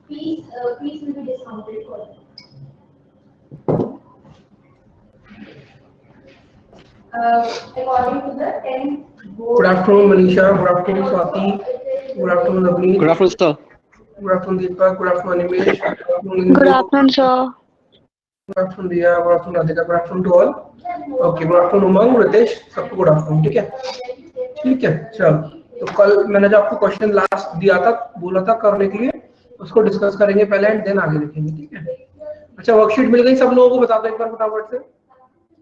fees will be discounted for them. According to the 10 board. Good afternoon, Manisha. Good afternoon, Swati. Good afternoon, Navneet. Good afternoon, sir. Good afternoon, Deepak. Good afternoon, Animesh. Good afternoon, sir. Good afternoon, Diya. Good afternoon, Radhika. Good afternoon to all. Okay, good afternoon, Umang, Ritesh. सबको good afternoon. ठीक है, ठीक है. चलो, तो कल मैंने जो आपको क्वेश्चन लास्ट दिया था, बोला था करने के लिए, उसको डिस्कस करेंगे पहले एंड देन आगे देखेंगे. ठीक है. अच्छा, वर्कशीट मिल गई सब लोगों को? बता दो एक बार फटाफट से.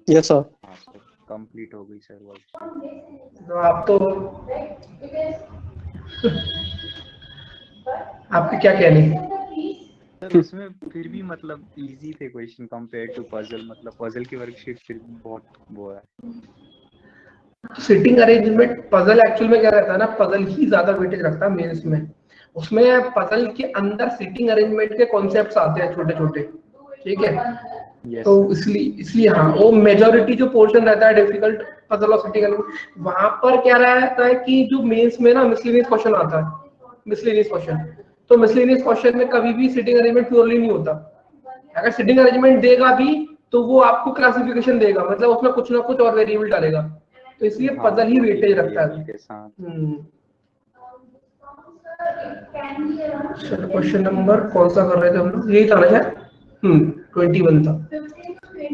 Yes sir. कंप्लीट हो गई सर वर्कशीट. तो आप तो आपके क्या कहने हैं? सर उसमें फिर भी मतलब इजी थे क्वेश्चन कंपेयर टू पजल. मतलब पजल की वर्कशीट फिर भी बहुत वो है. सिटिंग अरेंजमेंट पजल एक्चुअल में क्या रहता है ना, पजल ही ज्यादा वेटेज रखता है मेंस में. उसमें पजल के अंदर सिटिंग अरेंजमेंट के कॉन्सेप्ट्स आते हैं छोटे छोटे. ठीक है. Yes. तो इसलिए हाँ, वो मेजॉरिटी जो पोर्शन रहता है डिफिकल्ट पजल और सिटिंग अरेंजमेंट, वहां पर क्या रहता है कि जो मेंस में ना मिसलेनियस क्वेश्चन आता है, मिसलेनियस क्वेश्चन. तो मिसलेनियस क्वेश्चन में कभी भी सिटिंग अरेंजमेंट प्योरली नहीं होता. अगर सिटिंग अरेंजमेंट देगा भी तो वो आपको क्लासिफिकेशन देगा, मतलब उसमें कुछ ना कुछ और वेरिएबल डालेगा. तो इसलिए पजल ही वेटेज रखता है. चलो, क्वेश्चन नंबर कौन सा कर रहे थे हम लोग? यही था ना शायद. 21 था.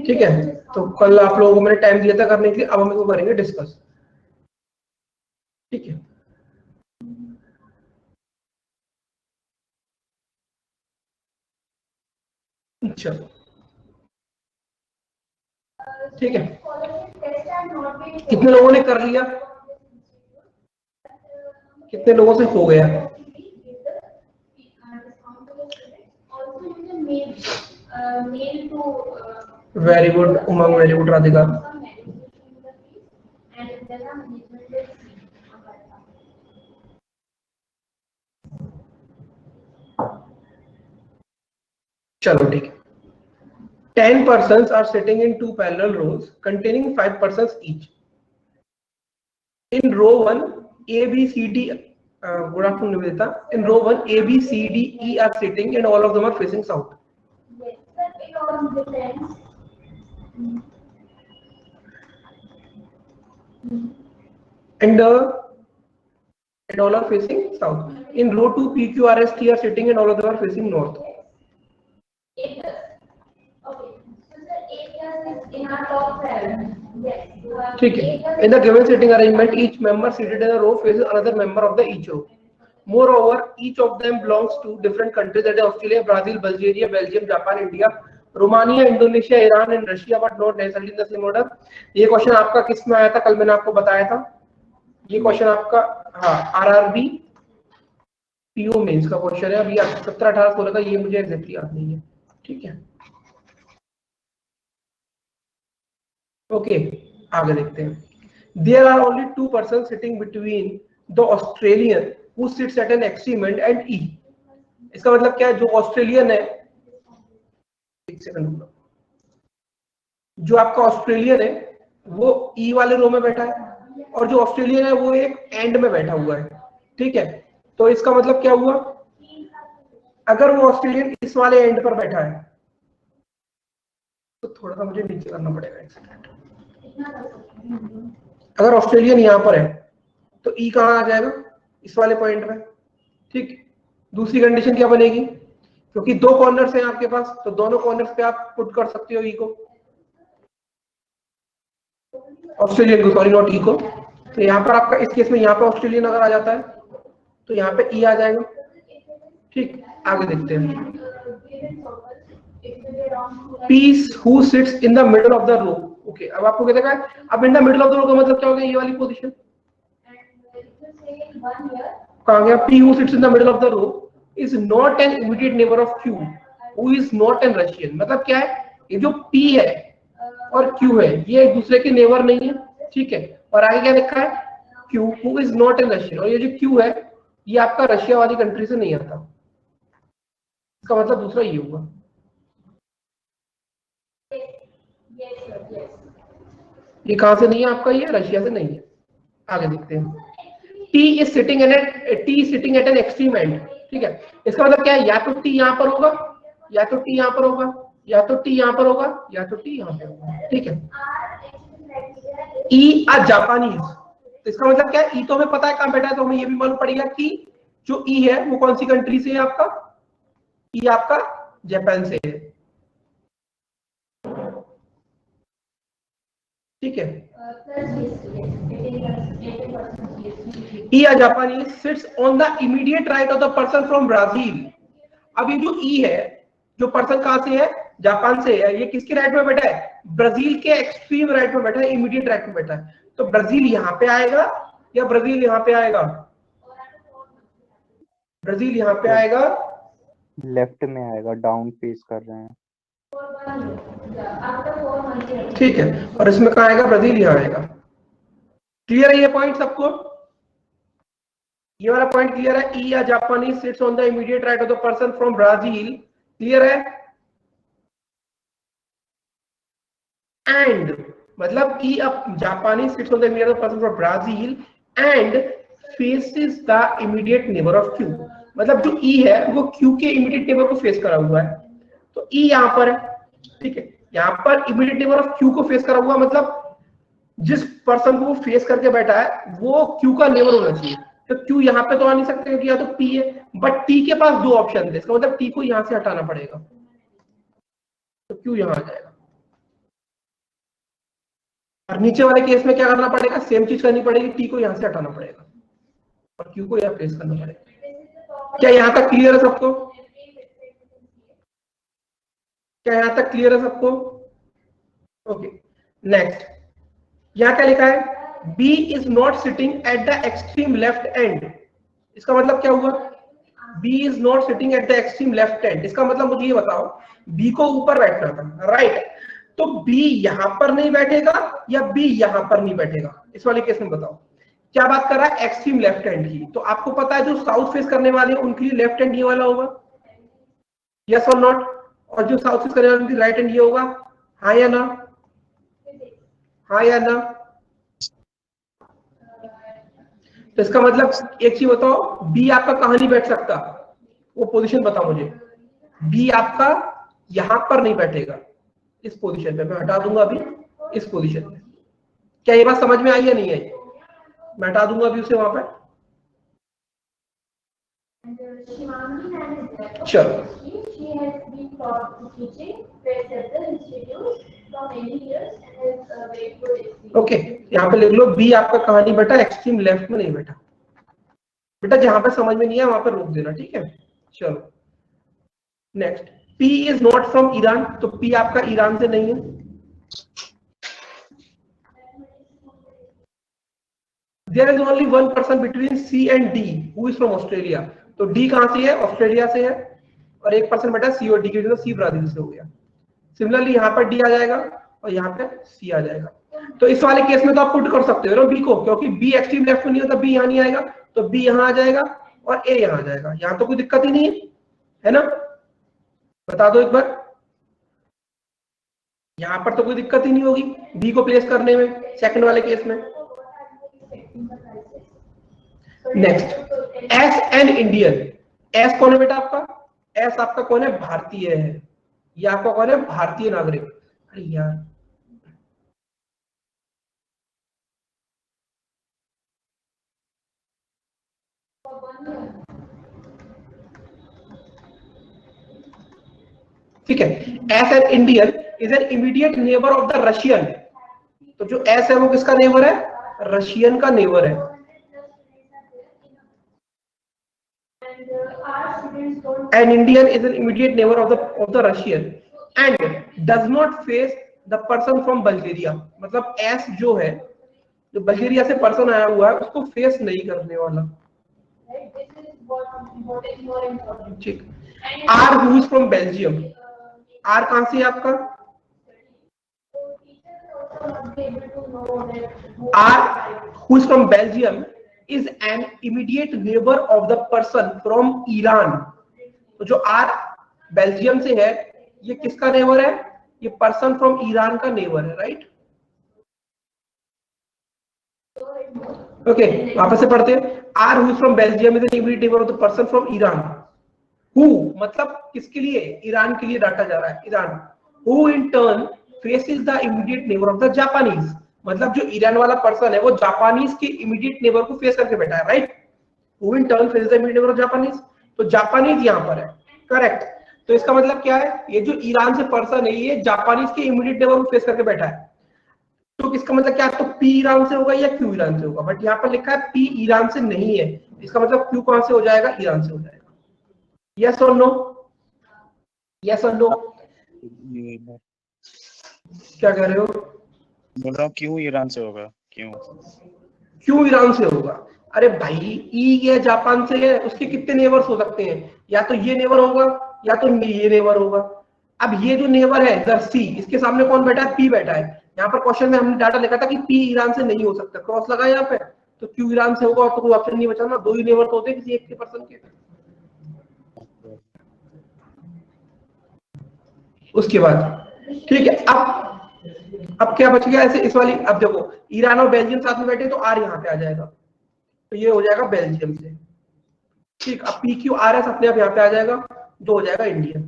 ठीक है. तो कल आप लोगों को मैंने टाइम दिया था करने के लिए, अब हम इसको करेंगे डिस्कस. ठीक है. चलो, ठीक है. कितने लोगों ने कर लिया? कितने लोगों से हो गया? वेरी गुड उमंग, वेरी गुड राधिका. चलो ठीक है. 10 persons are sitting in two parallel rows containing 5 persons each. In row 1, A, B, C, D. Good afternoon, Nivedita. In row 1, A, B, C, D, E are sitting and all of them are facing south. Yes, sir, it all depends. And all are facing south. In row 2, P, Q, R, S, T are sitting and all of them are facing north. It does. Okay. So the A class is in our top parallel. Yes. ठीक है. In the given sitting arrangement, each member seated in a row faces another member of the each row. Moreover, each of them belongs to different countries, that is Australia, Brazil, Bulgaria, Belgium, Japan, India, Romania, Indonesia, Iran and Russia, but not necessarily in the same order. ये question आपका किस में आया था? कल मैंने आपको बताया था. ये क्वेश्चन आपका आरआरबी पीओ मेंस का क्वेश्चन है. अभी 17-18 का, ये मुझे एग्जैक्टली याद नहीं है. ठीक है. ओके, आगे देखते हैं. There are only 2 persons sitting between the Australian who sits at an extreme end and E. इसका मतलब क्या है? जो ऑस्ट्रेलियन है, एक सेकंड, जो आपका ऑस्ट्रेलियन है वो ई वाले रो में बैठा है और जो ऑस्ट्रेलियन है वो एक एंड में बैठा हुआ है. ठीक है. तो इसका मतलब क्या हुआ? अगर वो ऑस्ट्रेलियन इस वाले एंड पर बैठा है तो थोड़ा सा मुझे नीचे करना पड़ेगा. एक सेकंड. अगर ऑस्ट्रेलियन यहाँ पर है तो ई कहाँ आ जाएगा? इस वाले पॉइंट में. ठीक. दूसरी कंडीशन क्या बनेगी? क्योंकि दो कॉर्नर्स हैं आपके पास, तो दोनों कॉर्नर्स पे आप पुट कर सकते हो ई को, ऑस्ट्रेलियन को, सॉरी नॉट ई को. तो यहाँ पर आपका इस केस में यहाँ पे ऑस्ट्रेलियन अगर आ जाता है तो यहाँ पे ई आ जाएगा. ठीक. आगे देखते हैं. P who sits in the middle of the row. Okay, अब आपको क्या देखा है? अब in the middle of the row का मतलब क्या हो गया? ये वाली पोजीशन कहाँ गया? P who sits in the middle of the row is not an immediate neighbour of Q who is not an Russian. मतलब क्या है? ये जो पी है और क्यू है ये एक दूसरे के नेबर नहीं है. ठीक है. और आगे क्या लिखा है? Q who is not an Russian. और ये जो क्यू है ये आपका रशिया वाली कंट्री से नहीं आता. इसका मतलब दूसरा ये हुआ. ये कहां से नहीं है आपका? ये रशिया से नहीं है. आगे देखते हैं. T is sitting at an extreme end, ठीक है। इसका मतलब क्या है, या तो T यहाँ पर होगा, या तो T यहाँ पर होगा, या तो T यहाँ पर होगा, या तो T यहाँ पर होगा, ठीक है। E a Japanese, तो इसका मतलब क्या है, E तो हमें पता है कहाँ बैठा है, तो हमें ये भी मालूम पड़ेगा कि जो E है वो कौन सी कंट्री से है आपका, E आपका जापान से है, ठीक है। E a Japanese sits on the immediate right of the person from Brazil। अब ये जो E है, जो पर्सन कहां से है, जापान से है, ये किसके राइट में बैठा है, ब्राजील के एक्सट्रीम राइट में बैठा है, इमीडिएट राइट में बैठा है। तो ब्राजील यहाँ पे आएगा या ब्राजील यहाँ पे आएगा, ब्राजील यहाँ पे आएगा, लेफ्ट में आएगा, डाउन फेस कर रहे हैं, ठीक है। और इसमें कहाँ आएगा, ब्राजील यहाँ आएगा। क्लियर है ये पॉइंट सबको, ये वाला पॉइंट क्लियर है। E या Japanese sits on the immediate right of the person from Brazil, clear है। एंड मतलब E अब Japanese sits on the immediate of person from Brazil and faces the immediate neighbour of Q। मतलब जो E है वो Q के immediate neighbour को face करा हुआ है, तो E यहाँ पर है, ठीक है। यहाँ पर इमीडिएट नेबर ऑफ Q को फेस करा हुआ, मतलब जिस पर्सन को वो फेस करके बैठा है वो Q का नेबर होना चाहिए। तो Q यहाँ पे तो आ नहीं सकते क्योंकि या तो P है, बट T के पास दो ऑप्शन थे, इसका मतलब T को यहाँ से हटाना पड़ेगा, तो Q यहाँ आ जाएगा। और नीचे वाले केस में क्या करना पड़ेगा, सेम चीज करनी पड़ेगी, T को यहाँ से हटाना पड़ेगा और Q को यहाँ प्लेस करना पड़ेगा। क्या यहाँ तक क्लियर है सबको, क्या यहाँ तक क्लियर है सबको? ओके, नेक्स्ट यहाँ क्या लिखा है, B is not sitting at the extreme left end। इसका मतलब क्या हुआ, B is not sitting at the extreme left end। इसका मतलब मुझे ये बताओ, B को ऊपर बैठना था, राइट, तो B यहां पर नहीं बैठेगा या B यहां पर नहीं बैठेगा, इस वाले केस में बताओ। क्या बात कर रहा है, एक्सट्रीम लेफ्ट हैंड की, तो आपको पता है जो साउथ फेस करने वाले हैं उनके लिए लेफ्ट हैंड ये वाला होगा, यस और नॉट, और जो साउथ फेस करने वाले उनकी राइट हैंड ये होगा, हाँ या ना, हाँ या ना। तो इसका मतलब एक चीज बताओ, बी आपका कहां नहीं बैठ सकता, वो पोजीशन बताओ मुझे। बी आपका यहां पर नहीं बैठेगा, इस पोजीशन पे मैं हटा दूंगा अभी, इस पोजीशन पे। क्या ये बात समझ में आई या नहीं आई? मैं हटा दूंगा अभी उसे वहां पर। चलो ओके, यहाँ पे लिख लो, बी आपका कहां नहीं बैठा, एक्सट्रीम लेफ्ट में नहीं बैठा। बेटा जहां पे समझ में नहीं है वहां पर रोक देना, ठीक है। चलो next, P is not from Iran, तो P आपका ईरान से नहीं है। There is only one person between C and D who is from Australia, तो D कहां से है, ऑस्ट्रेलिया से है, और एक पर्सन बेटा C और D के, C ब्राजील से हो गया। सिमिलरली यहाँ पर D आ जाएगा और यहाँ पे C आ जाएगा। तो इस वाले केस में तो आप पुट कर सकते हो ना B को, क्योंकि B एक्सट्रीम लेफ्ट में नहीं होता, B यहाँ नहीं आएगा, तो B यहाँ आ जाएगा और A यहाँ आ जाएगा। यहाँ तो कोई दिक्कत ही नहीं है ना, बता दो एक बार, यहाँ पर तो कोई दिक्कत ही नहीं होगी B को प्लेस करने में सेकंड वाले केस में। Next, S and Indian. S कौन है बेटा आपका, S आपका कौन है, भारतीय है, ये आपका कौन है, भारतीय नागरिक। अरे यार ठीक है, S an Indian is an immediate neighbour of the Russian. तो जो एस है वो किसका नेबर है, रशियन का नेबर है। An Indian is an immediate neighbor of the Russian and does not face the person from Bulgaria। मतलब S जो है, जो बल्गेरिया से पर्सन आया हुआ है उसको फेस नहीं करने वाला, ठीक। R who is from Belgium, R कहां से है आपका, R who is from Belgium is an immediate neighbor of the person from Iran। तो जो R बेल्जियम से है ये किसका नेबर है, ये पर्सन फ्रॉम ईरान का नेबर है, राइट। ओके वापस से पढ़ते हैं, R who from Belgium is an immediate neighbour of the person from Iran. Who मतलब किसके लिए, ईरान के लिए डाटा जा रहा है, Iran. Who in turn faces the immediate neighbour of the Japanese, मतलब जो ईरान वाला पर्सन है वो जापानीज के इमीडिएट नेबर को फेस करके बैठा है, right. Who in turn faces the immediate neighbour of Japanese, तो जापानीज यहाँ पर है, करेक्ट। तो इसका मतलब क्या है, ये जो ईरान से पर्सन है ये जापानीज के इमीडिएट नेबर को फेस करके बैठा है। तो इसका मतलब क्या, तो पी ईरान से होगा या क्यू ईरान से होगा, बट यहाँ पर लिखा है पी ईरान से नहीं है, इसका मतलब क्यू कहां से हो जाएगा, ईरान से हो जाएगा। यस और नो, यस और नो, क्या कह रहे हो? बोल रहा हूँ क्यों ईरान से होगा, क्यों क्यों ईरान से होगा? अरे भाई ई ये जापान से है, उसके कितने नेबर्स हो सकते हैं, या तो ये नेबर होगा या तो ये नेबर होगा। अब ये जो नेबर है इधर सी, इसके सामने कौन बैठा है, पी बैठा है। यहाँ पर क्वेश्चन में हमने डाटा लिखा था कि पी ईरान से नहीं हो सकता, क्रॉस लगा यहाँ पे, तो क्यू ईरान से होगा, और तो कोई ऑप्शन नहीं बचा ना, दो ही नेबर तो होते किसी एक के पर्सन के। उसके बाद ठीक है, अब क्या बच गया ऐसे इस वाली, अब देखो ईरान और बेल्जियम साथ में बैठे तो आर यहाँ पे आ जाएगा, तो ये हो जाएगा बेल्जियम से, ठीक। अब पी क्यू आर एस अपने आप यहाँ पे आ जाएगा, जो हो जाएगा इंडिया,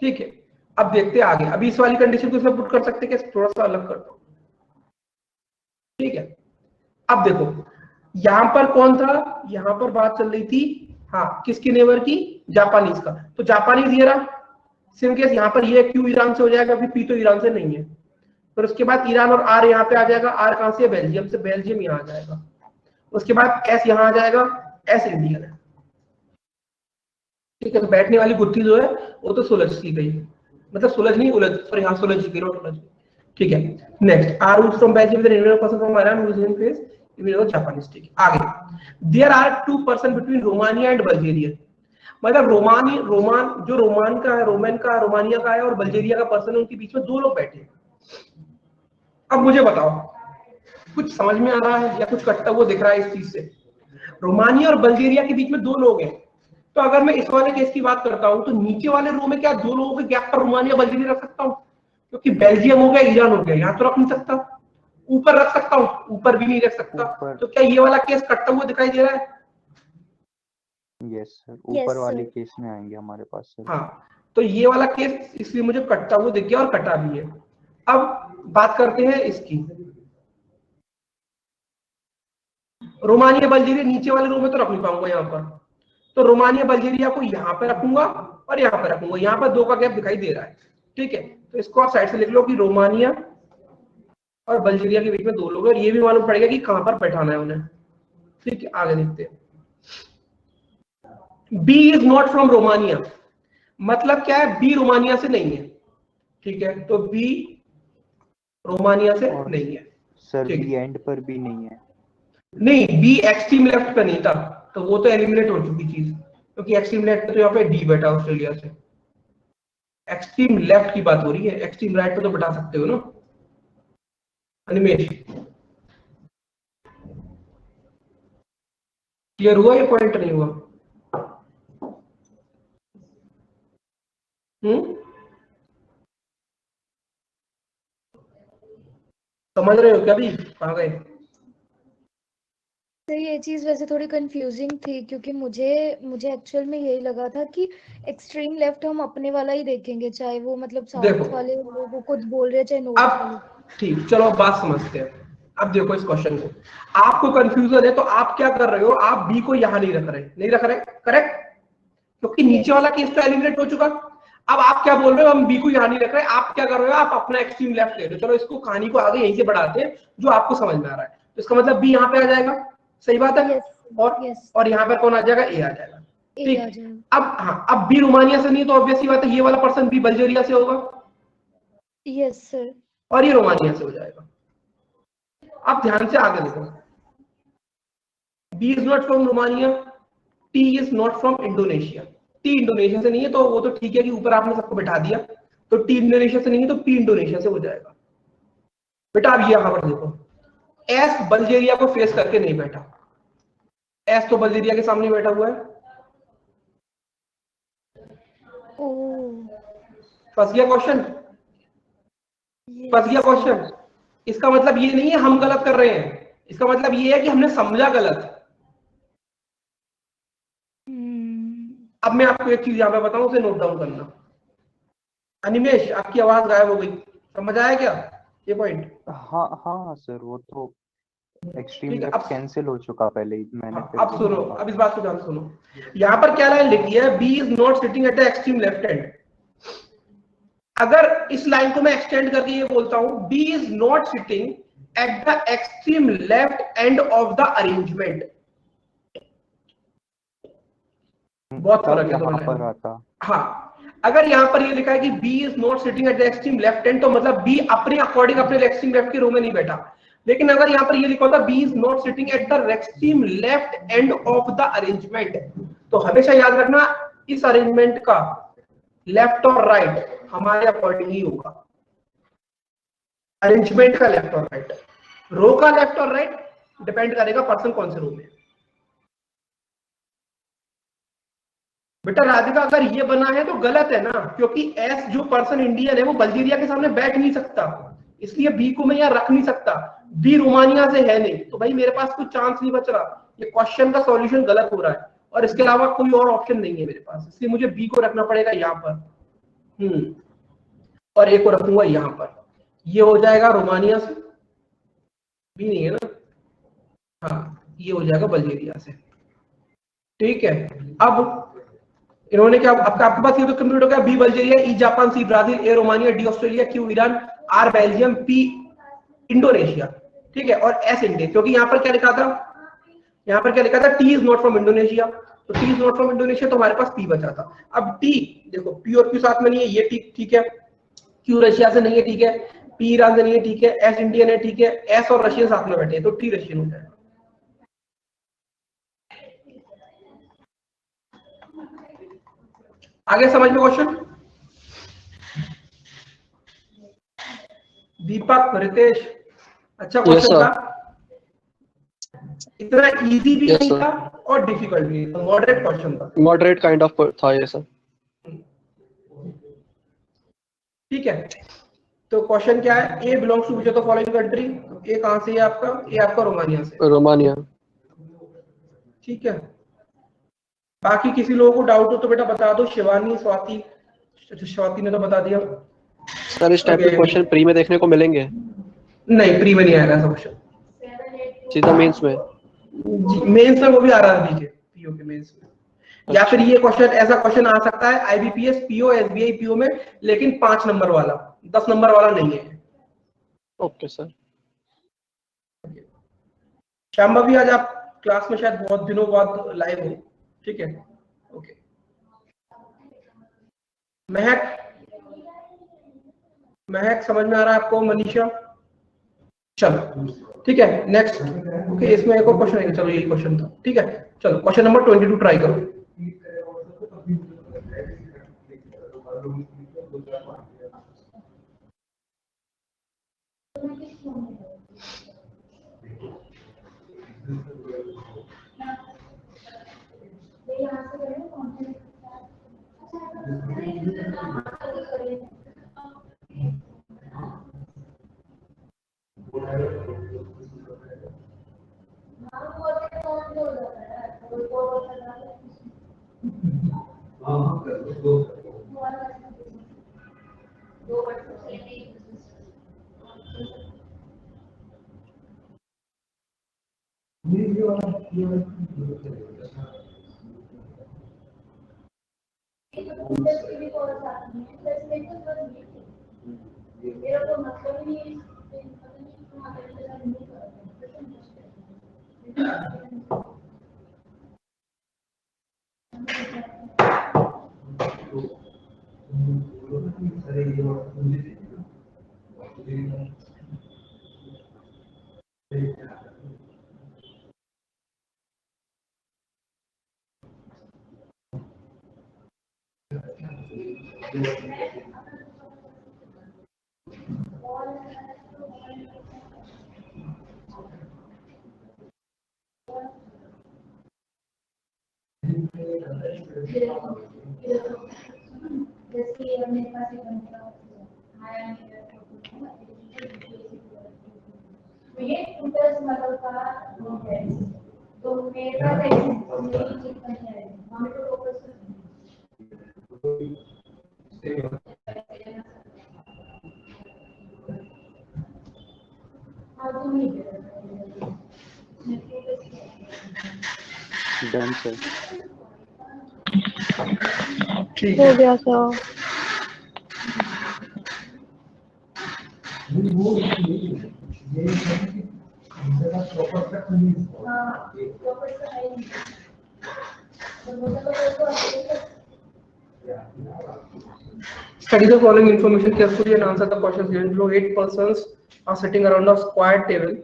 ठीक है। अब देखते हैं आगे, अभी इस वाली कंडीशन को इसमें पुट कर सकते हैं, थोड़ा सा अलग करता हूं, ठीक है। अब देखो यहां पर कौन था, यहां पर बात चल रही थी हाँ किसके नेबर की, जापानीज का, तो जापानीज ये रहा, सेम केस यहाँ पर ये क्यू ईरान से हो जाएगा, अभी पी तो ईरान से नहीं है। फिर उसके बाद ईरान और आर यहाँ पे आ जाएगा, आर कहां से, बेल्जियम से, बेल्जियम यहाँ आ जाएगा। उसके बाद एस यहाँ आ जाएगा, एस इंडियन है, ठीक है। तो बैठने वाली गुत्थी जो है वो तो सुलझ सी गई, मतलब सुलझ नहीं उलझ, सॉरी हाँ सुलझ गई, नॉट उलझ, ठीक है। Next R who from Belgium with Indian person from Iran who is in face immediate Japanese, ठीक है। आगे there are two person between Romania and Bulgaria, मतलब रोमान का है, रोमानिया का है और बल्गेरिया का पर्सन है, उनके बीच में दो लोग बैठे हैं। अब मुझे बताओ कुछ समझ में आ रहा है या कुछ कटता हुआ दिख रहा है इस चीज से? रोमानिया और बल्गेरिया के बीच में दो लोग हैं, तो अगर मैं इस वाले केस की बात करता हूं तो नीचे वाले रो में क्या दो लोगों के गैप पर रोमानिया बल्गेरिया रख सकता हूं, क्योंकि बेल्जियम हो गया, ईरान हो गया, यहाँ तो रख नहीं सकता। ऊपर रख सकता हूँ, ऊपर भी नहीं रख सकता। तो क्या ये वाला केस कटता हुआ दिखाई दे रहा है? यस सर, ऊपर वाले केस में आएंगे हमारे पास सर। हाँ, तो ये वाला केस इसलिए मुझे कटता हुआ दिख गया और कटा भी है। अब बात करते हैं इसकी, रोमानिया बल्गेरिया नीचे वाले रो में तो रख नहीं पाऊंगा यहाँ पर, तो रोमानिया बल्गेरिया को यहाँ पे रखूंगा और यहाँ पे रखूंगा, यहाँ पर दो का गैप दिखाई दे रहा है, ठीक है। तो इसको आप साइड से लिख लो कि रोमानिया और बल्गेरिया के बीच में दो लोग हैं, और ये भी मालूम पड़ेगा कि कहां पर बैठाना है उन्हें, ठीक है। आगे देखते हैं, B is not from Romania, मतलब क्या है, बी रोमानिया से नहीं है, ठीक है। तो बी रोमानिया से नहीं है सर, बी एंड पर भी नहीं है, नहीं, बी एक्सट्रीम लेफ्ट पे नहीं था, तो वो तो एलिमिनेट हो चुकी चीज, क्योंकि एक्सट्रीम लेफ्ट पे तो यहाँ पे डी बैठा ऑस्ट्रेलिया से। एक्सट्रीम लेफ्ट की बात हो रही है, एक्सट्रीम राइट पे तो बैठा सकते हो ना अनिमेश। क्लियर हुआ ये पॉइंट, नहीं हुआ? समझ रहे हो क्या? भी कहाँ गए? सर ये चीज वैसे थोड़ी कंफ्यूजिंग थी, क्योंकि मुझे एक्चुअल में यही लगा था कि एक्सट्रीम लेफ्ट हम अपने वाला ही देखेंगे, चाहे वो मतलब साउथ वाले वो कुछ बोल रहे चाहे नॉर्थ वाले। ठीक, चलो अब बात समझते हैं। अब देखो इस क्वेश्चन को, आपको कंफ्यूजन है तो आप क्या कर रहे हो, आप बी को यहां नहीं रख रहे, करेक्ट, क्योंकि नीचे वाला केस तो एलिमिनेट हो चुका। अब आप क्या बोल रहे हो, हम बी को यहां नहीं रख रहे, आप क्या कर रहे हो, आप अपना एक्सट्रीम लेफ्ट ले रहे हो। चलो इसको कहानी को आगे यहीं से बढ़ाते हैं जो आपको समझ में आ रहा है। तो इसका मतलब बी यहाँ पे आ जाएगा, सही बात है, और यहाँ पर कौन आ जाएगा, ए आ जाएगा, ठीक। अब हाँ, अब बी रोमानिया से नहीं तो ऑब्वियस ही बात है, ये वाला पर्सन बी बल्गेरिया से होगा, यस सर, और ये रोमानिया से हो जाएगा। अब ध्यान से आगे देखो, B is not from Romania, T is not from Indonesia. T Indonesia से नहीं है तो वो तो ठीक है कि ऊपर आपने सबको बैठा दिया, तो टी इंडोनेशिया से नहीं है तो पी इंडोनेशिया से हो जाएगा। बेटा अब यहां पर देखो, एस बल्गेरिया को फेस करके नहीं बैठा, एस तो बल्गेरिया के सामने बैठा हुआ है। फंस गया क्वेश्चन, फंस गया क्वेश्चन। इसका मतलब ये नहीं है हम गलत कर रहे हैं, इसका मतलब ये है कि हमने समझा गलत। अब मैं आपको एक चीज यहाँ पे बताऊं, उसे नोट डाउन करना। अनिमेश, आपकी आवाज गायब हो गई, समझ आया क्या ये पॉइंट? हाँ हाँ सर, वो तो एक्सट्रीम ठीक है, लेफ्ट कैंसिल हो चुका पहले ही, मैंने हाँ, फिर अब सुनो, देखा। अब इस बात को ध्यान से सुनो। यहाँ पर क्या लाइन लिखी है? B is not sitting at the extreme left hand. अगर इस लाइन को मैं एक्सटेंड करके ये बोलता हूं, B is not sitting at the extreme left end of the arrangement, बहुत तब फर्क है दोनों यहाँ लाइन पर में। आता। हाँ, अगर यहाँ पर ये लिखा है कि B is not sitting at the extreme left hand, तो मतलब बी अपने अकॉर्डिंग अपने एक्सट्रीम लेफ्ट की रो में नहीं बैठा। लेकिन अगर यहाँ पर ये लिखा होता B is not sitting at the extreme left end of the arrangement, तो हमेशा याद रखना इस अरेंजमेंट का लेफ्ट और राइट हमारे अकॉर्डिंग ही होगा। अरेंजमेंट का लेफ्ट और राइट, रो का लेफ्ट और राइट डिपेंड करेगा पर्सन कौन से रो में। बेटा राधिका, अगर ये बना है तो गलत है ना, क्योंकि एस जो पर्सन इंडियन है वो बल्गेरिया के सामने बैठ नहीं सकता, इसलिए बी को मैं यहाँ रख नहीं सकता। बी रोमानिया से है नहीं, तो भाई मेरे पास कोई चांस नहीं बच रहा, ये क्वेश्चन का सॉल्यूशन गलत हो रहा है, और इसके अलावा कोई और ऑप्शन नहीं है मेरे पास, इसलिए मुझे बी को रखना पड़ेगा यहाँ पर। और ए को रखूंगा यहाँ पर, ये हो जाएगा रोमानिया से, बी नहीं है ना, हाँ ये हो जाएगा बल्गेरिया से। ठीक है, अब इन्होंने क्या, आपके पास ये तो कंप्लीट हो गया। B Bulgaria, E Japan, C Brazil, A Romania, D Australia, Q Iran, R Belgium, P Indonesia. ठीक है, और एस इंडिया, क्योंकि यहाँ पर क्या लिखा था, यहाँ पर क्या लिखा था, T is not from Indonesia, तो T is not from Indonesia, तो हमारे पास पी बचा था। अब टी देखो, पी और क्यू साथ में नहीं है, ये ठीक है, क्यू रशिया से नहीं है, ठीक है, पी ईरान से नहीं है, ठीक है, एस इंडियन है, ठीक है, एस और रशियन साथ में बैठे हैं, तो टी रशियन हो जाएगा। आगे समझ में क्वेश्चन? दीपक, रितेश, अच्छा क्वेश्चन था, इतना इजी भी नहीं था और डिफिकल्ट भी नहीं था, मॉडरेट क्वेश्चन था, मॉडरेट काइंड ऑफ था ये सर। ठीक है, तो क्वेश्चन क्या है, A belongs to which of the following country, A कहां से है आपका, ए आपका रोमानिया से, रोमानिया। ठीक है। बाकी किसी लोगों को डाउट हो तो बेटा बता दो, शिवानी, स्वाति, स्वाति ने तो बता दिया। सर इस टाइप के क्वेश्चन प्री में देखने को मिलेंगे? नहीं, प्री में नहीं आएगा ऐसा क्वेश्चन, सीधा मेंस में। मेंस में वो भी आ रहा है पीछे, पीओ के मेंस में। या फिर ये क्वेश्चन, ऐसा क्वेश्चन आ सकता है आईबीपीएस पीओ, एसबीआई पीओ में, लेकिन 5 नंबर वाला, 10 नंबर वाला नहीं है। Okay sir. श्याम भी आज आप क्लास में शायद बहुत दिनों बाद लाइव हो, ठीक है, ओके। महक समझ में आ रहा है आपको? मनीषा, चलो ठीक है, नेक्स्ट। ओके, इसमें एक और क्वेश्चन है, चलो यही क्वेश्चन था, ठीक है। चलो क्वेश्चन नंबर 22 ट्राई करो। कंप्यूटर्स मॉडल का है, तो मेरा मेरी चिंता है, हमें तो focus how to meet done sir. ठीक हो है। गया sir. Study the following information carefully and answer the questions given below. 8 persons are sitting around a square table.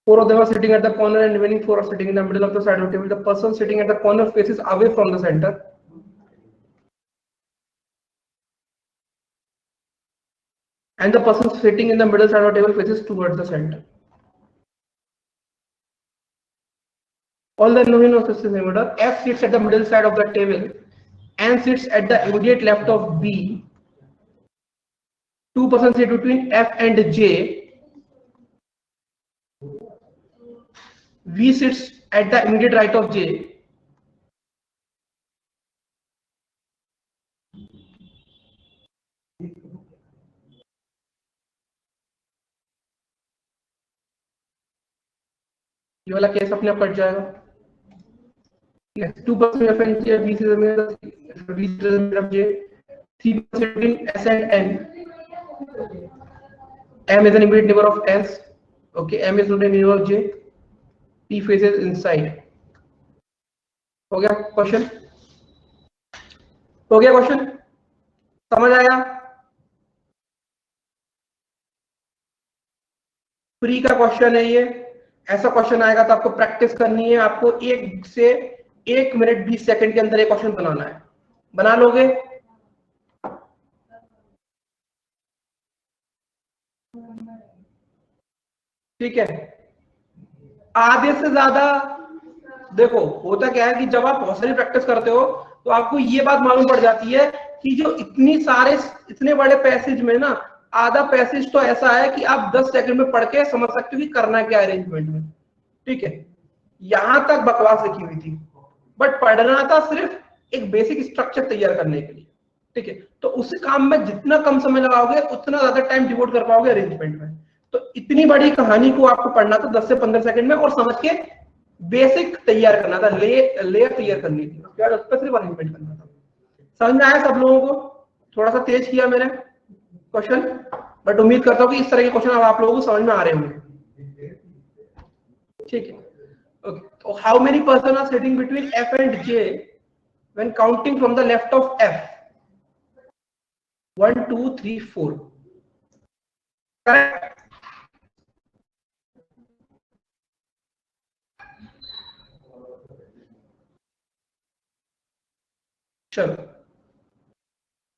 4 of them are sitting at the corner and remaining 4 are sitting in the middle of the side of the table. The person sitting at the corner faces away from the center. And the person sitting in the middle side of the table faces towards the center. All the known is in order. F sits at the middle side of the table and sits at the immediate left of B. 2 persons sit between F and J. V sits at the immediate right of J. ये वाला case अपने आप cut जाएगा। 2% F and J, V sits of J. 3% between S and N. M is an immediate neighbor of S. Okay, M is not a neighbor of J. P faces inside. हो गया question? हो गया question? समझ आया? Pre का question है ये। ऐसा क्वेश्चन आएगा तो आपको प्रैक्टिस करनी है। आपको 1 से 1 मिनट 20 सेकंड के अंदर एक क्वेश्चन बनाना है। बना लोगे? ठीक है। आधे से ज्यादा देखो होता क्या है कि जब आप बहुत सारी प्रैक्टिस करते हो तो आपको ये बात मालूम पड़ जाती है कि जो इतने बड़े पैसेज में ना आधा पैसेज तो ऐसा है कि आप 10 सेकंड में पढ़ के समझ सकते हो कि करना क्या अरेंजमेंट में। ठीक है, यहां तक बकवास लिखी हुई थी, बट पढ़ना था सिर्फ एक बेसिक स्ट्रक्चर तैयार करने के लिए। ठीक है, तो उस काम में जितना कम समय लगाओगे उतना ज्यादा टाइम डिवोट कर पाओगे अरेंजमेंट में। तो इतनी बड़ी कहानी को आपको पढ़ना था 10 से 15 सेकंड में और समझ के बेसिक तैयार करना था, लेयर तैयार करनी थी, उसके बाद उस पर सिर्फ अरेंजमेंट करना था। समझ में आया सब लोगों को? थोड़ा सा तेज किया मैंने क्वेश्चन, बट उम्मीद करता हूँ कि इस तरह के क्वेश्चन अब आप लोगों को समझ में आ रहे होंगे। ठीक है, okay. How many persons are sitting between F and J when counting from the left of F? 1, 2, 3, 4. Correct. चलो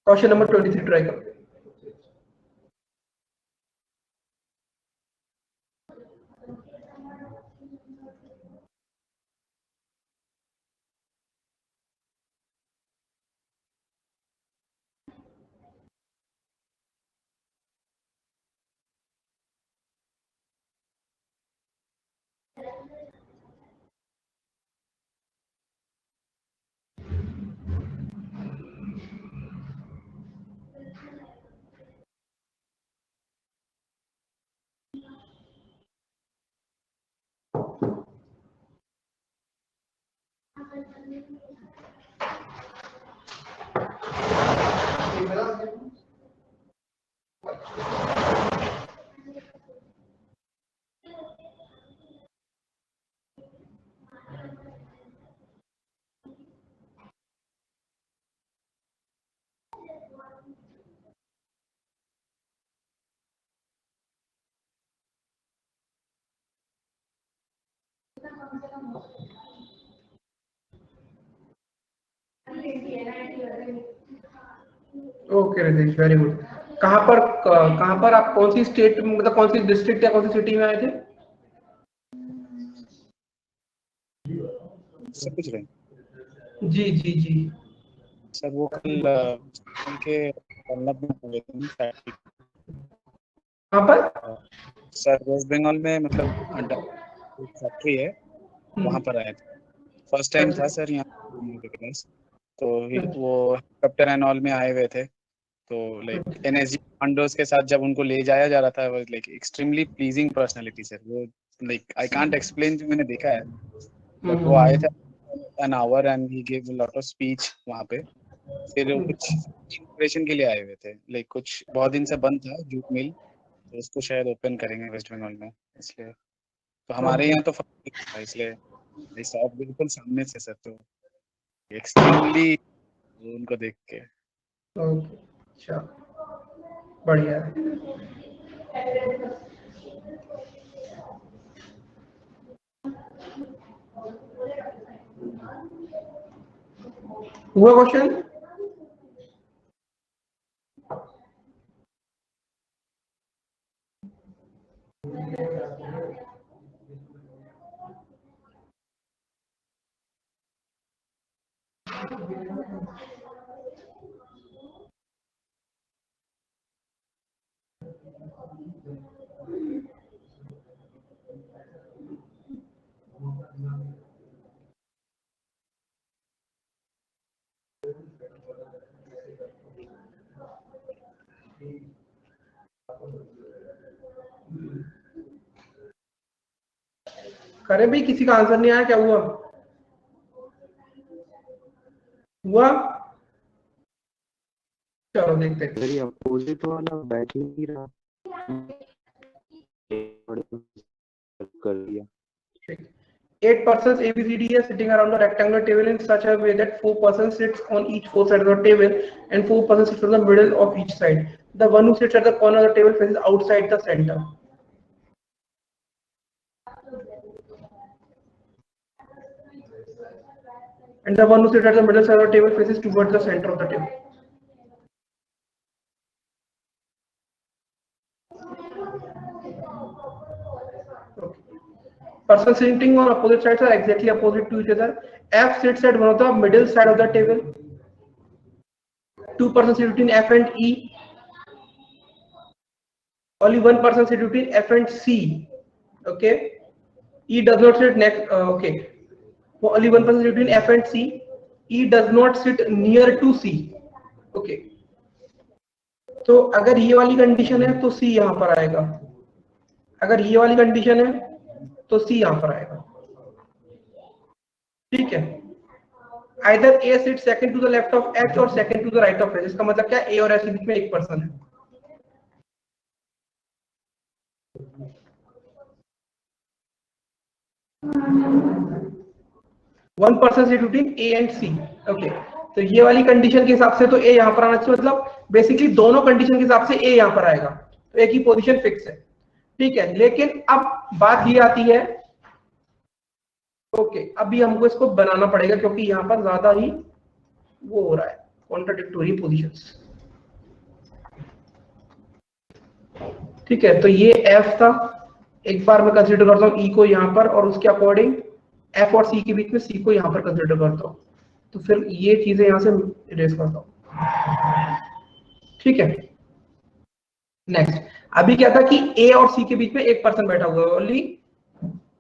क्वेश्चन नंबर 23 ट्राई करो। Okay Ritesh, very good. कहाँ पर आप कौन सी स्टेट मतलब कौन सी डिस्ट्रिक्ट या कौन सी सिटी में आए थे? सब कुछ रहे जी जी जी सर, वो कल उनके हुए थे फैक्ट्री कहाँ पर? सर वेस्ट बंगाल में मतलब फैक्ट्री है, वहां पर आया था। फर्स्ट टाइम था सर यहाँ के क्लास। तो वो हेलीकॉप्टर एंड ऑल में आए हुए थे। तो लाइक एनएसजी कमांडोज के साथ जब उनको ले जाया जा रहा था, वो like extremely pleasing personality sir. वो लाइक आई कांट एक्सप्लेन, जो मैंने देखा है, बट वो आए थे an hour and he give lot of speech वहाँ पे। फिर वो कुछ इनोग्रेशन के लिए आए हुए थे, लाइक कुछ बहुत दिन से बंद था जूट मिल, तो उसको शायद ओपन करेंगे वेस्ट बंगाल में, इसलिए। तो हमारे यहाँ तो था, इसलिए साहब बिल्कुल सामने से सर, तो एक्सट्रीमली उनको देख के। ओके, अच्छा, बढ़िया है। हुआ क्वेश्चन? करे भाई, किसी का आंसर नहीं आया, क्या हुआ? हुआ? चलो देखते हैं। सर ये अपोजिट वाला बैठ ही नहीं रहा, कर दिया। 8 persons ABCD are sitting around a rectangular table in such a way that 4 persons sits on each 4 sides of the table and 4 persons sits on the middle of each side. The one who sits at the corner of the table faces outside the center. And the one who sits at the middle side of the table faces towards the center of the table. Okay. Persons sitting on opposite sides are exactly opposite to each other. F sits at one of the middle side of the table. 2 persons sit between F and E. Only one person sit between F and C. Okay. E does not sit next. Okay. Only one person sit between F and C. E does not sit near to C. Okay. तो अगर ये वाली condition है तो C यहाँ पर आएगा, अगर ये वाली कंडीशन है तो C यहाँ पर आएगा। ठीक है। Either A sits second to the left of H और second to the right of H। इसका मतलब क्या है, A और H के बीच में एक पर्सन है। One person sit between A and C। Okay, तो ये वाली कंडीशन के हिसाब से तो A यहाँ पर आना चाहिए, मतलब बेसिकली दोनों कंडीशन के हिसाब से A यहाँ पर आएगा, तो एक ही पोजीशन फिक्स है। ठीक है, लेकिन अब बात ये आती है, ओके अभी हमको इसको बनाना पड़ेगा क्योंकि यहाँ पर ज्यादा ही वो हो रहा है, कॉन्ट्राडिक्टोरी पोजीशंस। ठीक है, तो ये F था, एक बार मैं कंसीडर करता हूँ E को यहाँ पर और उसके अकॉर्डिंग F और C के बीच में C को यहाँ पर कंसीडर करता हूँ, तो फिर ये चीजें यहाँ से इरेज करता हूँ। ठीक है, नेक्स्ट अभी क्या था कि A और C के बीच में एक पर्सन बैठा हुआ है ओनली।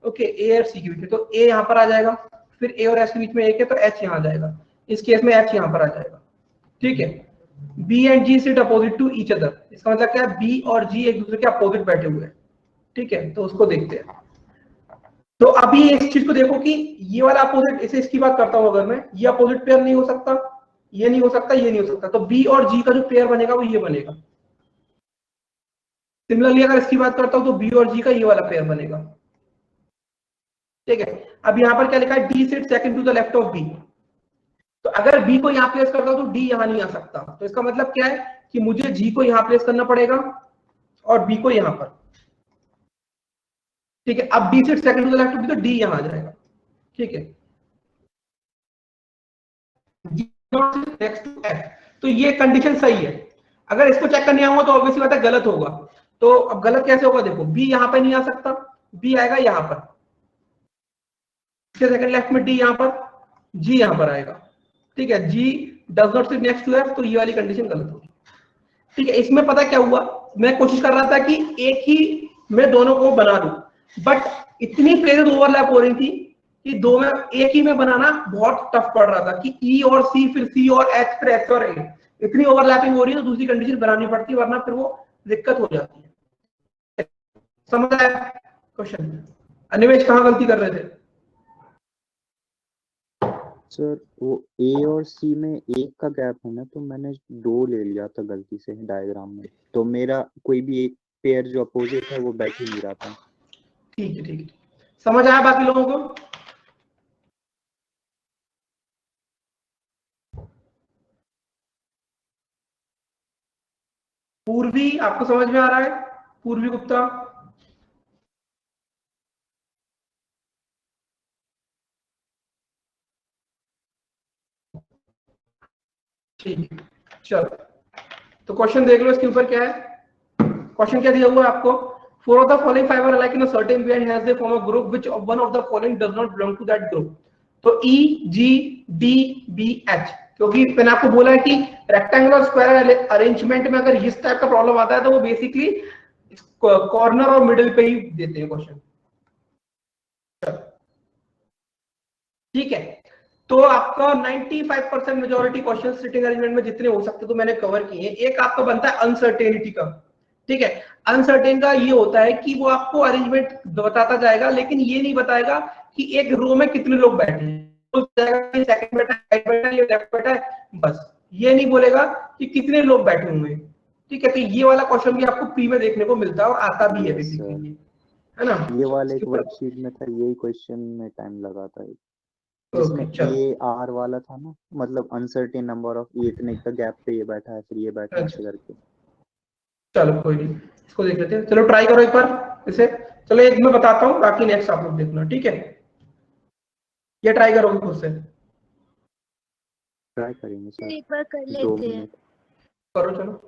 ओके, A और C के बीच में, तो A यहाँ पर आ जाएगा, फिर A और H के बीच में एक है तो H यहाँ आ जाएगा, इस केस में H यहाँ पर आ जाएगा। ठीक है, B and G sit opposite to each other, इसका मतलब क्या है, B और G एक दूसरे के अपोजिट बैठे हुए हैं। ठीक है, तो उसको देखते हैं। तो अभी इस चीज को देखो कि ये वाला अपोजिट, इसे इसकी बात करता हूं अगर मैं, ये अपोजिट पेयर नहीं हो सकता, ये नहीं हो सकता, ये नहीं हो सकता, तो B और G का जो पेयर बनेगा वो ये बनेगा। सिमिलरली अगर इसकी बात करता हूं तो B और G का ये वाला पेयर बनेगा। ठीक है, अब यहाँ पर क्या लिखा है, D sit second to the left of B, तो अगर B को यहाँ प्लेस करता हूं तो D यहाँ नहीं आ सकता, तो इसका मतलब क्या है कि मुझे G को यहाँ प्लेस करना पड़ेगा और B को यहाँ पर। ठीक है, अब B sit second to the left of B, तो D यहाँ आ जाएगा। ठीक है, नेक्स्ट टू F, तो ये कंडीशन सही है। अगर इसको चेक करने आऊंगा तो ऑब्वियसली बात है गलत होगा, तो अब गलत कैसे होगा, देखो B यहाँ पे नहीं आ सकता, B आएगा यहाँ पर, सेकंड लेफ्ट में D यहाँ पर, G यहाँ पर आएगा। ठीक है, G does not sit next to F, तो ये वाली कंडीशन गलत होगी। ठीक है, इसमें पता क्या हुआ, मैं कोशिश कर रहा था कि एक ही मैं दोनों को बना दूं, बट इतनी फेजेस ओवरलैप हो रही थी कि दो में एक ही में बनाना बहुत टफ पड़ रहा था कि ई और सी, फिर सी और एच, फिर एच और ए, इतनी ओवरलैपिंग हो रही है तो दूसरी कंडीशन बनानी पड़ती है, वरना फिर वो दिक्कत हो जाती है। समझ आया क्वेश्चन? अनिमेश कहाँ गलती कर रहे थे? सर वो ए और सी में एक का गैप है ना, तो मैंने 2 ले लिया था गलती से डायग्राम में, तो मेरा कोई भी एक पेयर जो अपोजिट है वो बैठ ही नहीं रहा था। ठीक है, ठीक है, समझ आया बाकी लोगों को? पूर्वी आपको समझ में आ रहा है? पूर्वी गुप्ता? ठीक है, चलो तो क्वेश्चन देख लो, इसके ऊपर क्या है। क्वेश्चन क्या दिया हुआ है आपको? Four of the following fiber alike in a certain way and has they form a group which one of the following does not belong to that group. तो E, G, D, B, H, क्योंकि मैंने आपको बोला है कि rectangular square arrangement में अगर इस टाइप का प्रॉब्लम आता है तो वो बेसिकली कॉर्नर और मिडिल पे ही देते हैं क्वेश्चन। ठीक है, तो आपका 95% मेजॉरिटी क्वेश्चन सिटिंग अरेंजमेंट में जितने हो सकते तो मैंने कवर किए हैं। एक आपका बनता है अनसर्टेनिटी का। ठीक है, अनसर्टेन का ये होता है कि वो आपको अरेंजमेंट बताता जाएगा लेकिन ये नहीं बताएगा कि एक रो में कितने लोग बैठे हैं, सेकंड बैठा है, राइट बैठा है, लेफ्ट बैठा है, बस ये नहीं बोलेगा कि कितने लोग बैठे हुए हैं। ठीक है, तो ये वाला क्वेश्चन भी आपको प्री में देखने को मिलता है और आता भी है बेसिकली, है ना? ये वाला एक वर्कशीट में था, यही क्वेश्चन में टाइम लगा था। इसमें ये आर वाला था ना, मतलब अनसर्टेन नंबर ऑफ ये इतने का गैप पे ये बैठा है, फिर ये बैठा है, ऐसे करके। चलो कोई नहीं, इसको देख लेते हैं। चलो ट्राई करो एक बार इसे। चलो एक मैं बताता हूँ, बाकी नेक्स्ट आप लोग देखना। ठीक है, ये ट्राई करोगे खुद से? ट्राई करेंगे सर, एक बार कर लेते हैं। करो चलो।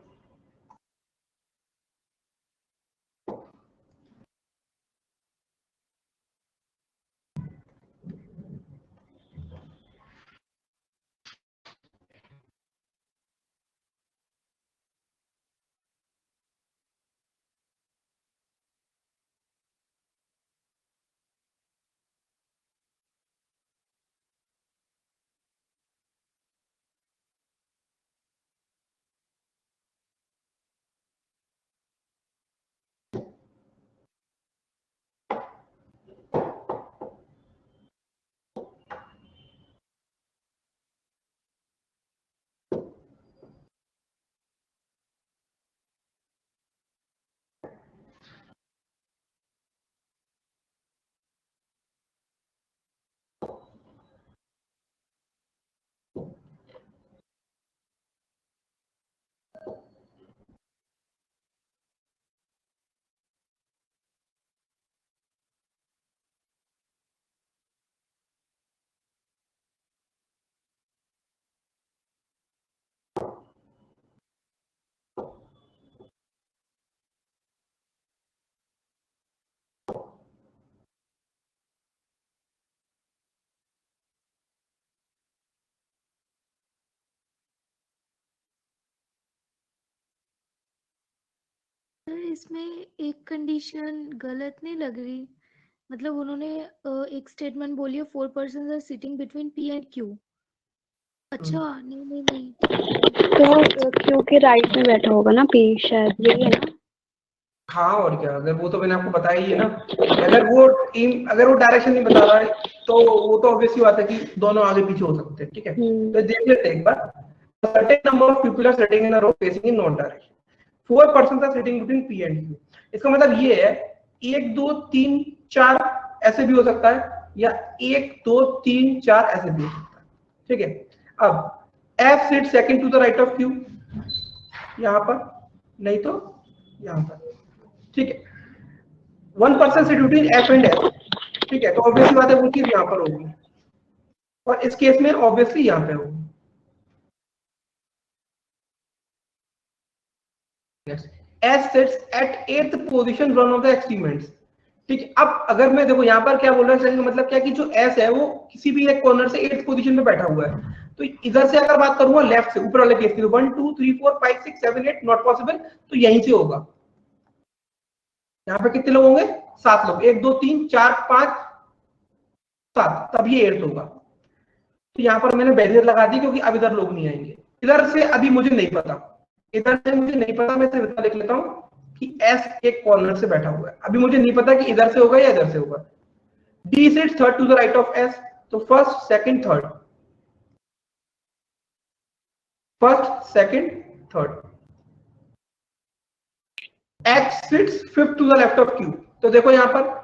इसमें एक कंडीशन गलत नहीं लग रही, मतलब उन्होंने एक स्टेटमेंट बोली है 4 persons are sitting between P and Q। अच्छा नहीं तो Q के राइट में बैठा होगा ना P, शायद यही है ना? हाँ और क्या, अगर वो तो मैंने आपको बताया ही है ना। अगर वो डायरेक्शन नहीं बता रहा है तो वो तो ऑब्वियसली बात है कि दोनों आगे पीछे हो सकते हैं। ठीक है, तो देख लेते हैं एक बार। Certain number of people are sitting in a row facing in north direction. 4 persons are sitting between P and Q। इसका मतलब ये है 1 2 3 4 ऐसे भी हो सकता है, या 1 2 3 4 ऐसे भी हो सकता है। ठीक है, अब F sit second to the right of Q, यहाँ पर, नहीं तो यहाँ पर। ठीक है, 1 person sit between F and S। ठीक है, तो ऑब्वियसली बात है वो चीज यहाँ पर होगी, और इस केस में ऑब्वियसली यहाँ पे होगी। S sits at 8th position one of the experiments। ठीक है, अब अगर मैं देखो यहाँ पर क्या बोल रहा है, मतलब क्या कि जो S है वो किसी भी एक कॉर्नर से 8th पोजीशन पे बैठा हुआ है, तो इधर से अगर बात करूंगा लेफ्ट से ऊपर वाले केस की, 1 2 3 4 5 6 7 8 नॉट पॉसिबल, तो यहीं से होगा। यहाँ पे कितने लोग होंगे? 7 लोग, 1 2 3 4 5 7, तब ये 8 होगा। तो यहाँ पर मैंने बैरियर लगा दी क्योंकि अब इधर लोग नहीं आएंगे। इधर से अभी मुझे नहीं पता, इधर से मुझे नहीं पता, मैं सिर्फ इतना लिख लेता हूँ कि एस एक कॉर्नर से बैठा हुआ है। अभी मुझे नहीं पता कि इधर से होगा या इधर से होगा। D sits third to the right of S, तो first second third, first second third. X sits fifth to the left of Q, तो देखो यहाँ पर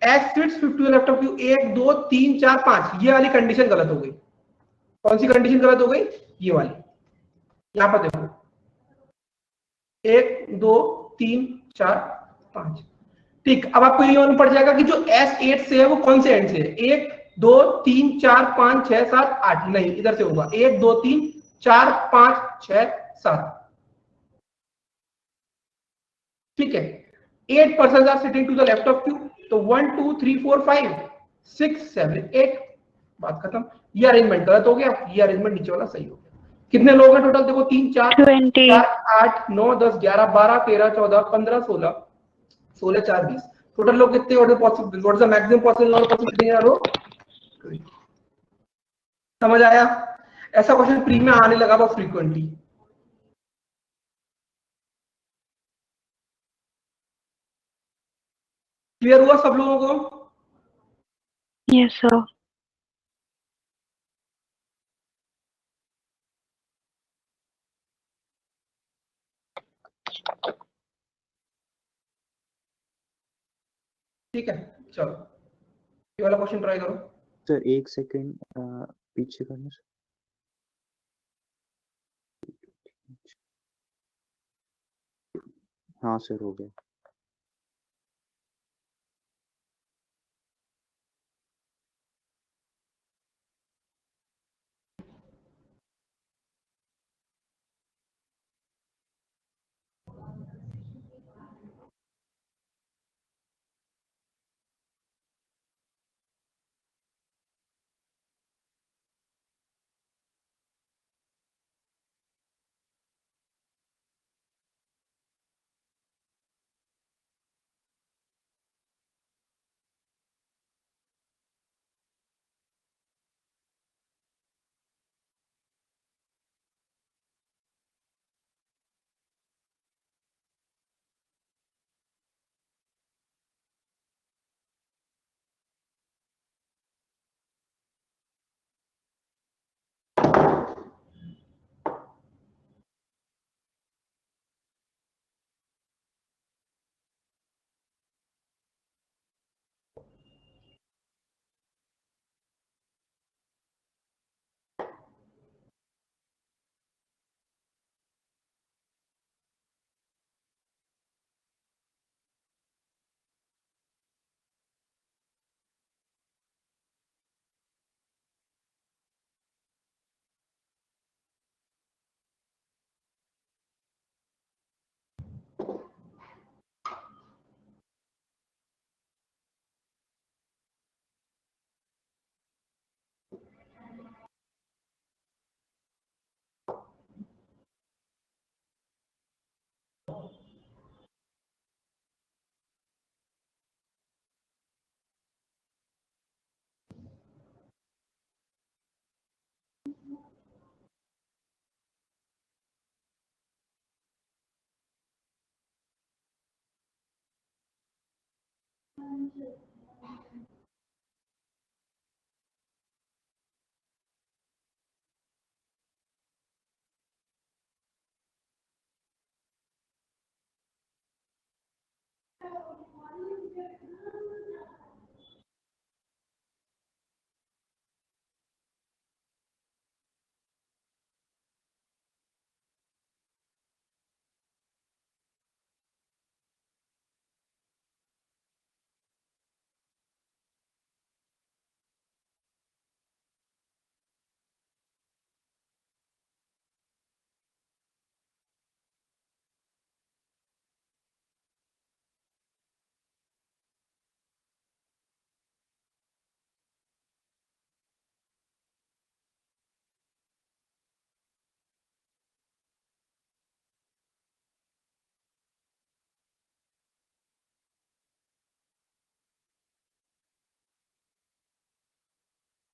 X sits fifth to the left of Q, 1 2 3 4 5, ये वाली कंडीशन गलत हो गई। कौन सी कंडीशन गलत हो गई? ये वाली। यहां पर देखो 1 2 3 4 5, ठीक। अब आपको ये मालूम पड़ जाएगा कि जो S8 से है वो कौन से एंड से है। 1 2 3 4 5 6 7 8, नहीं, इधर से होगा 1 2 3 4 5 6 7, ठीक है। 8 persons are sitting to the left of Q, तो 1 2 3 4 5 6 7 8, बात खत्म। ये अरेंजमेंट गलत हो गया, ये अरेंजमेंट नीचे वाला सही हो गया। कितने लोग हैं टोटल? देखो 3 4 20 4 8 9 10 11 12 13 14 15 16 16 4 20, टोटल लोग कितने? What is the maximum possible number of person sitting in a row? समझ आया? ऐसा क्वेश्चन प्री में आने लगा बहुत फ्रीक्वेंटली। क्लियर हुआ सब लोगों को? Yes, sir. ठीक है, चलो ये वाला क्वेश्चन ट्राई करो। सर एक सेकंड पीछे करना सर। हाँ सर, हो गया।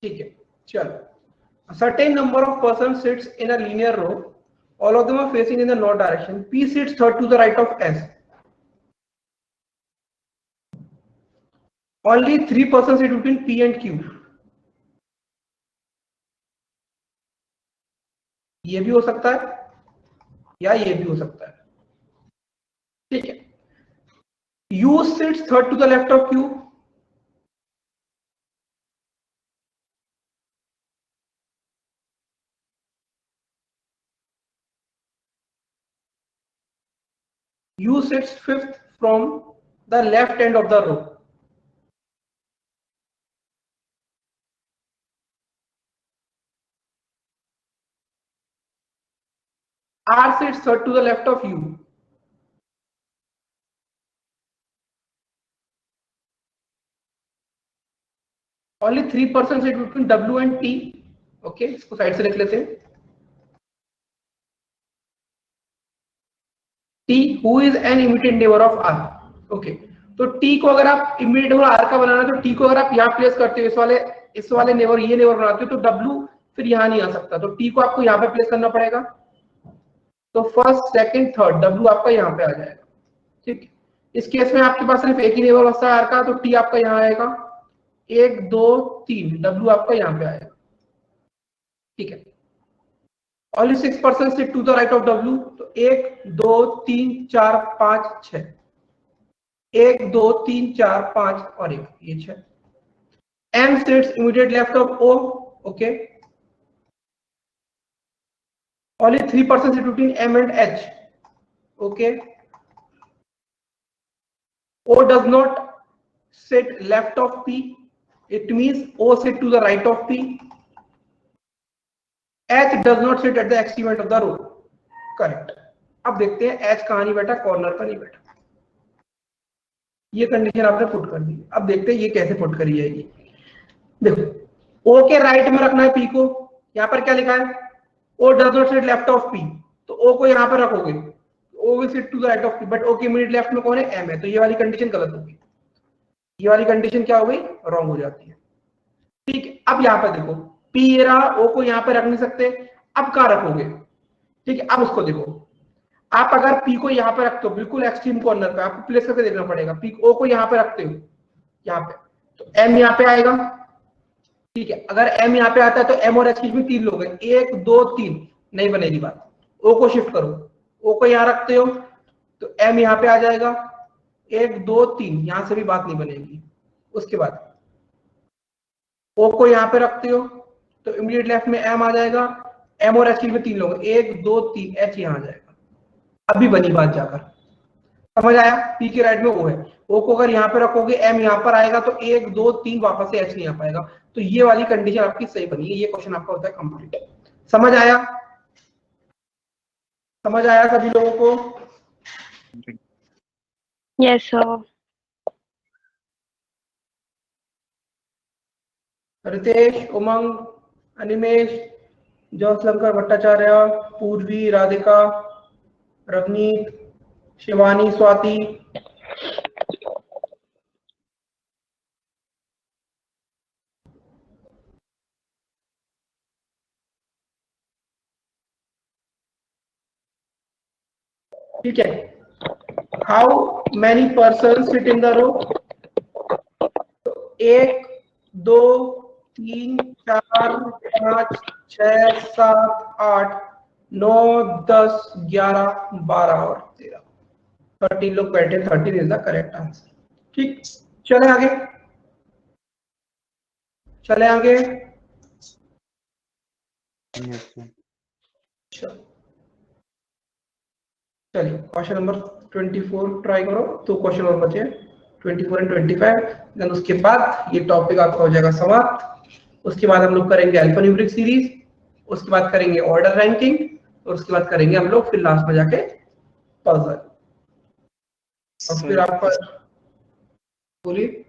ठीक है, चलो. A certain number of persons sits in a linear row. All of them are facing in the north direction. P sits third to the right of S. Only 3 persons sit between P and Q. ये भी हो सकता है या ये भी हो सकता है. ठीक है. U sits third to the left of Q. U sits fifth from the left end of the row. R sits third to the left of U. Only 3 persons sit between W and T. Okay, इसको side से लिख लेते हैं. T, who is an immediate neighbor of R. Okay, तो T को अगर आप immediate neighbor R का बनाना है तो T को अगर आप यहाँ प्लेस करते हो इस वाले नेबर ये नेबर बनाते हो तो W फिर यहाँ नहीं आ सकता, तो T को आपको यहाँ पे प्लेस करना पड़ेगा. तो फर्स्ट सेकंड थर्ड W आपका यहाँ पे आ जाएगा. ठीक है, इस केस में आपके पास सिर्फ एक ही नेबर बचता है R का, तो T आपका यहाँ आएगा. 1 2 3 W आपका यहाँ पे आएगा. ठीक है. Only 6 persons sit to the right of W. तो 1 2 3 4 5 6. 1 2 3 4 5 और 1 ये 6. M sits immediate left of O. Okay. Only 3 persons sit between M and H. Okay. O does not sit left of P. It means O sit to the right of P. H does not sit at the extreme end of the row. Correct. अब देखते हैं H कहाँ नहीं बैठा, corner पर नहीं बैठा. ये कंडीशन आपने पुट कर दी. अब देखते हैं ये कैसे पुट करी जाएगी. देखो, O के राइट में रखना है P को. यहाँ पर क्या लिखा है? O does not sit left of P. तो O को यहाँ पर रखोगे, O will sit to the right of P. But O के इमीडिएट लेफ्ट में कौन है? M है. तो ये वाली कंडीशन गलत होगी. ये वाली कंडीशन क्या हो गई? रॉन्ग हो जाती है. ठीक है. अब यहाँ पर देखो, P ये रहा, O को यहाँ पे रख नहीं सकते. अब कहाँ रखोगे? ठीक है. अब उसको देखो, आप अगर P को यहाँ पे रखते हो बिल्कुल एक्सट्रीम कॉर्नर पे, आपको प्लेस करके देखना पड़ेगा. P O को यहाँ पे रखते हो यहाँ पे, तो M यहाँ पे आएगा. ठीक है. अगर M यहाँ पे आता है तो M और H में 3 लोग हैं. 1 2 3 नहीं बनेगी बात. O को शिफ्ट करो, O को यहाँ रखते हो तो M यहाँ पे आ जाएगा. 1 2 3 यहाँ से भी बात नहीं बनेगी. उसके बाद O को यहाँ पे रखते हो तो इमीडिएट लेफ्ट में M आ जाएगा. M और H में 3 लोग, 1 2 3 H यहाँ आ जाएगा. अभी बनी बात जाकर, समझ आया? P के राइट में O है. O को अगर यहाँ पे रखोगे M यहाँ पर आएगा तो 1 2 3 वापस से H नहीं आ पाएगा. तो ये वाली कंडीशन आपकी सही बनी है. ये क्वेश्चन आपका होता है कंप्लीट. समझ आया? समझ आया सभी लोगों को? Yes sir. रितेश, उमंग, अनिमेश, जौसलंकर भट्टाचार्य, पूर्वी, राधिका, रवनीत, शिवानी, स्वाति, ठीक है. How many person sit in the row? 1 2 3 4 5 6 7 8 9 10 11 12 और 13. 13 लोग बैठे. 13 इज द करेक्ट आंसर. ठीक, चले आगे. चले आगे. चलिए क्वेश्चन नंबर 24 ट्राई करो. तो क्वेश्चन नंबर बचे 24 एंड 25. देन उसके बाद ये टॉपिक आपका हो जाएगा समाप्त. उसके बाद हम लोग करेंगे अल्फान्यूमेरिक सीरीज, उसके बाद करेंगे ऑर्डर रैंकिंग, और उसके बाद करेंगे हम लोग फिर लास्ट में जाके पजल. और फिर आपका बोलिए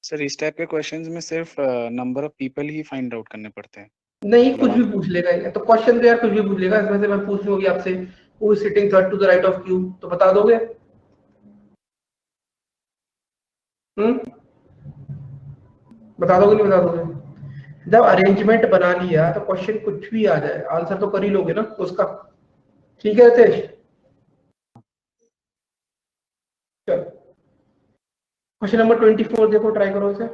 सर. इस टाइप के क्वेश्चंस में सिर्फ number of people he find out करने पड़ते हैं? नहीं, कुछ भी पूछ लेगा ये. तो क्वेश्चन तो यार कुछ भी पूछ लेगा. इसमें से मैं पूछ लूंगी आपसे who is sitting third to the right of Q, तो बता दोगे? बता दोगे नहीं बता दोगे? जब अरेंजमेंट बना लिया तो क्वेश्चन कुछ भी आ जाए आंसर तो कर ही लोगे ना उसका। ठीक है रितेश, चलो क्वेश्चन नंबर 24 देखो, ट्राई करो इसे।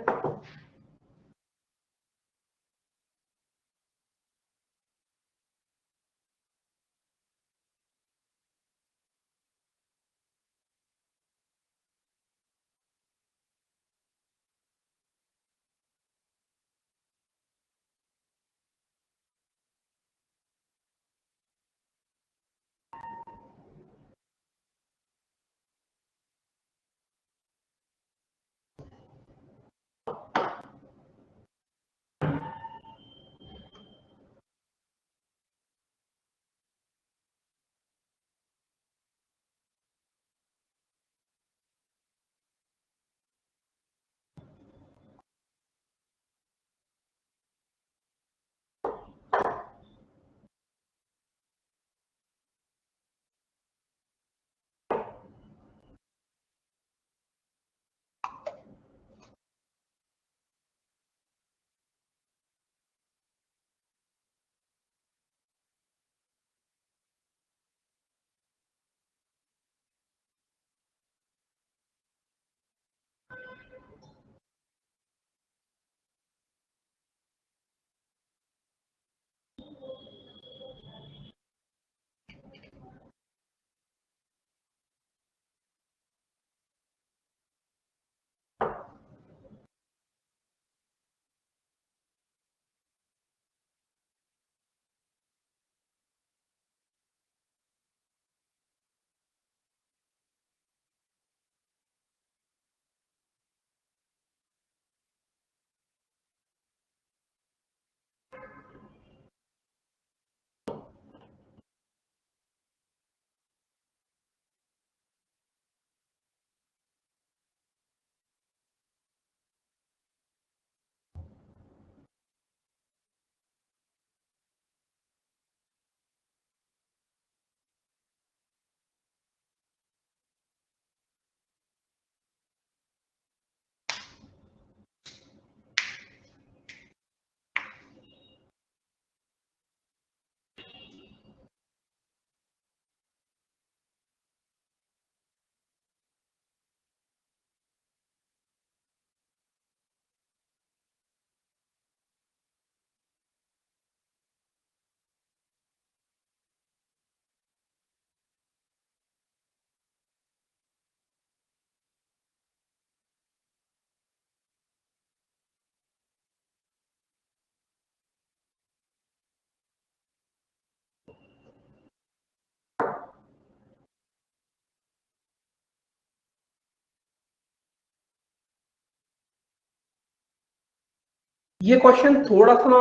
ये क्वेश्चन थोड़ा सा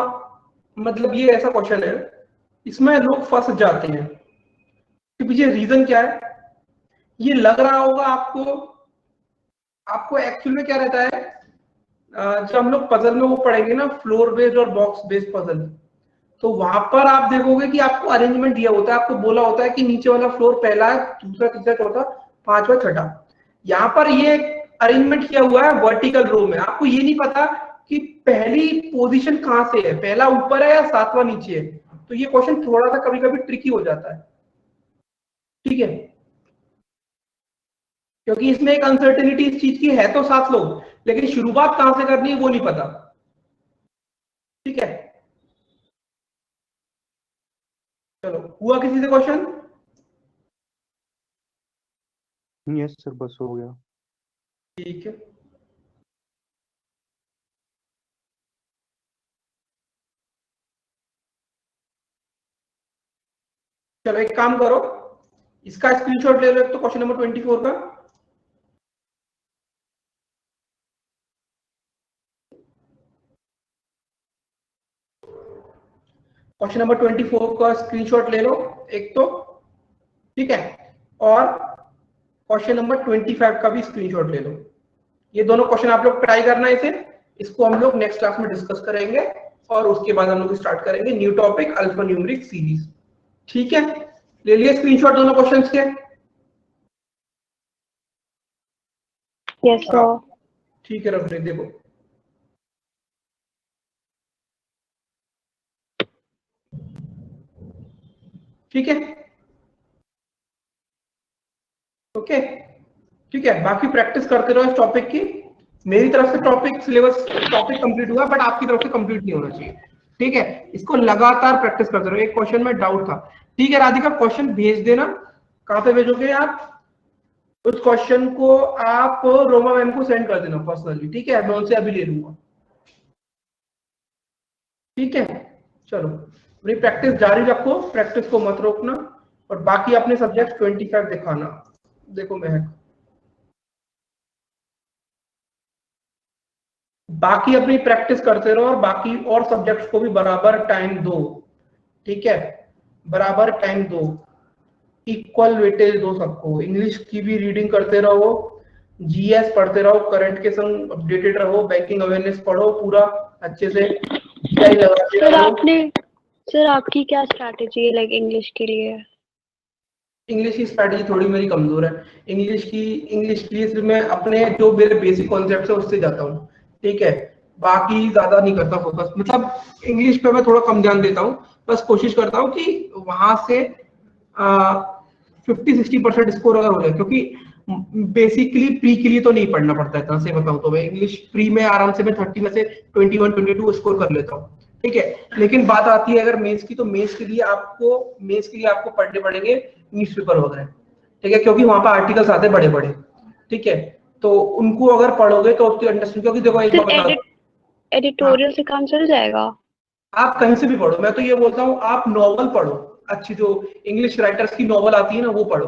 मतलब ये ऐसा क्वेश्चन है इसमें लोग फंस जाते हैं कि पीछे रीजन क्या है। ये लग रहा होगा आपको, आपको एक्चुअल में क्या रहता है, जब हम लोग पजल में वो पढ़ेंगे ना फ्लोर बेस्ड और बॉक्स बेस्ड पजल, तो वहां पर आप देखोगे कि आपको अरेंजमेंट दिया होता है, आपको बोला होता है कि नीचे वाला फ्लोर पहला है, दूसरा, तीसरा, चौथा, पांचवा, छठा। यहाँ पर ये अरेंजमेंट किया हुआ है वर्टिकल रो में, आपको ये नहीं पता कि पहली पोजीशन कहां से है, पहला ऊपर है या सातवां नीचे है। तो ये क्वेश्चन थोड़ा सा कभी कभी ट्रिकी हो जाता है, ठीक है, क्योंकि इसमें एक अनसर्टेनिटी इस चीज की है तो 7 लोग, लेकिन शुरुआत कहां से करनी है वो नहीं पता, ठीक है। चलो, हुआ किसी से क्वेश्चन? यस सर, बस हो गया। ठीक है, चलो एक काम करो, इसका स्क्रीनशॉट ले लो एक तो क्वेश्चन नंबर 24 का। क्वेश्चन नंबर 24 का स्क्रीनशॉट ले लो एक तो, ठीक है, और क्वेश्चन नंबर 25 का भी स्क्रीनशॉट ले लो। ये दोनों क्वेश्चन आप लोग ट्राई करना इसे, इसको हम लोग नेक्स्ट क्लास में डिस्कस करेंगे और उसके बाद हम लोग स्टार्ट करेंगे new topic alpha numeric series, ठीक है। ले लिए स्क्रीनशॉट दोनों क्वेश्चंस के? Yes sir. ठीक है, रख देखो। ठीक है, ओके, ठीक है। बाकी प्रैक्टिस करते रहो इस टॉपिक की। मेरी तरफ से टॉपिक सिलेबस टॉपिक कंप्लीट हुआ, बट आपकी तरफ से कंप्लीट नहीं होना चाहिए, ठीक है। इसको लगातार प्रैक्टिस करते रहो। एक क्वेश्चन में डाउट था, ठीक है राधिका, क्वेश्चन भेज देना। कहाँ पे भेजोगे आप? उस क्वेश्चन को आप रोमा मैम को सेंड कर देना पर्सनली, ठीक है, मैं उनसे अभी ले लूंगा, ठीक है। चलो, अपनी प्रैक्टिस जारी रखो, प्रैक्टिस को मत रोकना, और बाकी अपने सब्जेक्ट 25 दिखाना। देखो महक, बाकी अपनी प्रैक्टिस करते रहो, और बाकी और सब्जेक्ट्स को भी बराबर टाइम दो, ठीक है, बराबर टाइम दो, इक्वल वेटेज दो सबको। इंग्लिश की भी रीडिंग करते रहो, जीएस पढ़ते रहो, करंट के संग अपडेटेड रहो, बैंकिंग अवेयरनेस पढ़ो पूरा अच्छे से, जीआई लगाते रहो। सर आपकी क्या स्ट्रैटेजी है लाइक इंग्लिश के लिए? इंग्लिश की स्ट्रैटेजी थोड़ी मेरी कमजोर है। इंग्लिश की सिर्फ मैं अपने जो मेरे बेसिक कॉन्सेप्ट है उससे जाता हूँ, ठीक है, बाकी ज्यादा नहीं करता फोकस। मतलब इंग्लिश पे मैं थोड़ा कम ध्यान देता हूँ, बस कोशिश करता हूँ कि वहां से 50-60% स्कोर अगर हो जाए, क्योंकि बेसिकली प्री के लिए तो नहीं पढ़ना पड़ता है इतना, से बताऊं तो मैं इंग्लिश प्री में आराम से मैं 30 में से 21-22 स्कोर कर लेता हूँ, ठीक है। लेकिन बात आती है अगर मेंस की, तो मेंस के लिए आपको पढ़ने पड़ेंगे न्यूज़पेपर वगैरह, ठीक है, क्योंकि वहां पर आर्टिकल्स आते हैं बड़े बड़े, ठीक है, तो उनको अगर पढ़ोगे तो अंडरस्टैंड, क्योंकि देखो एक बार बता, एडिटोरियल से काम चल जाएगा? आप कहीं से भी पढ़ो, मैं तो ये बोलता हूँ आप नॉवल पढ़ो, अच्छी जो इंग्लिश राइटर्स की नॉवल आती है ना वो पढ़ो,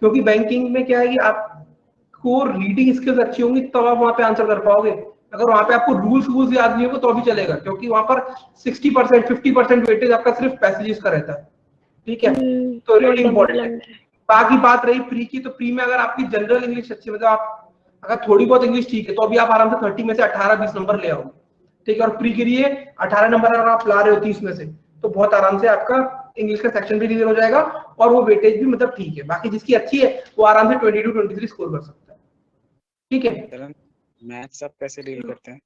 क्योंकि बैंकिंग में क्या है कि आपको रीडिंग स्किल्स अच्छी होंगी तब आप वहां पे आंसर कर पाओगे। अगर वहां पे आपको रूल्स याद नहीं होगा तो भी चलेगा, क्योंकि वहां पर 60% 50% वेटेज आपका सिर्फ पैसेजेस का रहता है, ठीक है, तो रीडिंग इंपॉर्टेंट है। बाकी बात रही प्री की, तो प्री में अगर आपकी जनरल इंग्लिश अच्छी, मतलब आप अगर थोड़ी बहुत इंग्लिश ठीक है तो अभी आप आराम से 30 में से 18-20 नंबर ले आओगे, ठीक है। और प्री के लिए 18 नंबर अगर आप ला रहे हो 30 में से, तो बहुत आराम से आपका इंग्लिश का सेक्शन भी क्लियर हो जाएगा, और वो वेटेज भी मतलब ठीक है। बाकी जिसकी अच्छी है वो आराम से 22-23 स्कोर कर सकता है, ठीक है। मैथ्स आप कैसे डील करते हैं?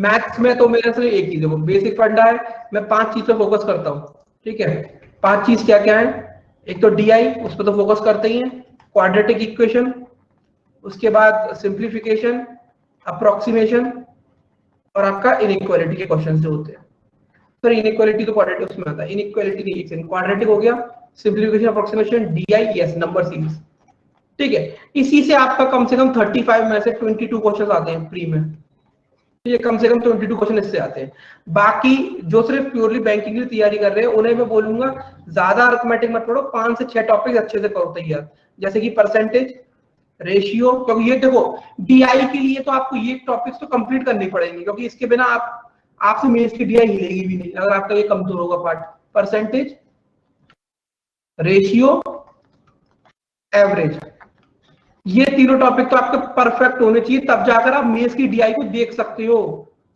मैथ्स में तो मेरे से एक ही देखो बेसिक फंडा है, मैं 5 चीज पे फोकस करता हूँ, ठीक है। 5 चीज क्या क्या है? एक तो डीआई, उस पर तो फोकस करते ही है, क्वाड्रेटिक इक्वेशन, उसके बाद सिंप्लीफिकेशन, अप्रोक्सीमेशन, और आपका इनइक्वालिटी के क्वेश्चन जो होते हैं। सर इनइक्वालिटी तो क्वाड्रेटिक उसमें आता है, इनइक्वालिटी नहीं, एक सेकंड, क्वाड्रेटिक हो गया, simplification, approximation, DI, yes, number series, ठीक है। इसी से आपका कम से कम 35 में से 22 क्वेश्चन आते हैं प्री में, ये कम से कम 22 क्वेश्चन इससे आते हैं। बाकी जो सिर्फ प्योरली बैंकिंग की तैयारी कर रहे हैं उन्हें मैं बोलूंगा ज्यादा अरिथमेटिक मत पढ़ो, 5 से 6 टॉपिक अच्छे से करो तैयार, जैसे कि परसेंटेज, रेशियो, क्योंकि ये देखो डीआई के लिए तो आपको ये टॉपिक्स तो कंप्लीट करनी पड़ेंगे, क्योंकि इसके बिना आपसे मेंस की डीआई हिलेगी भी नहीं अगर आपका ये कमजोर होगा पार्ट। परसेंटेज, रेशियो, एवरेज, ये तीनों टॉपिक तो आपके परफेक्ट होने चाहिए, तब जाकर आप मेंस की डीआई को देख सकते हो।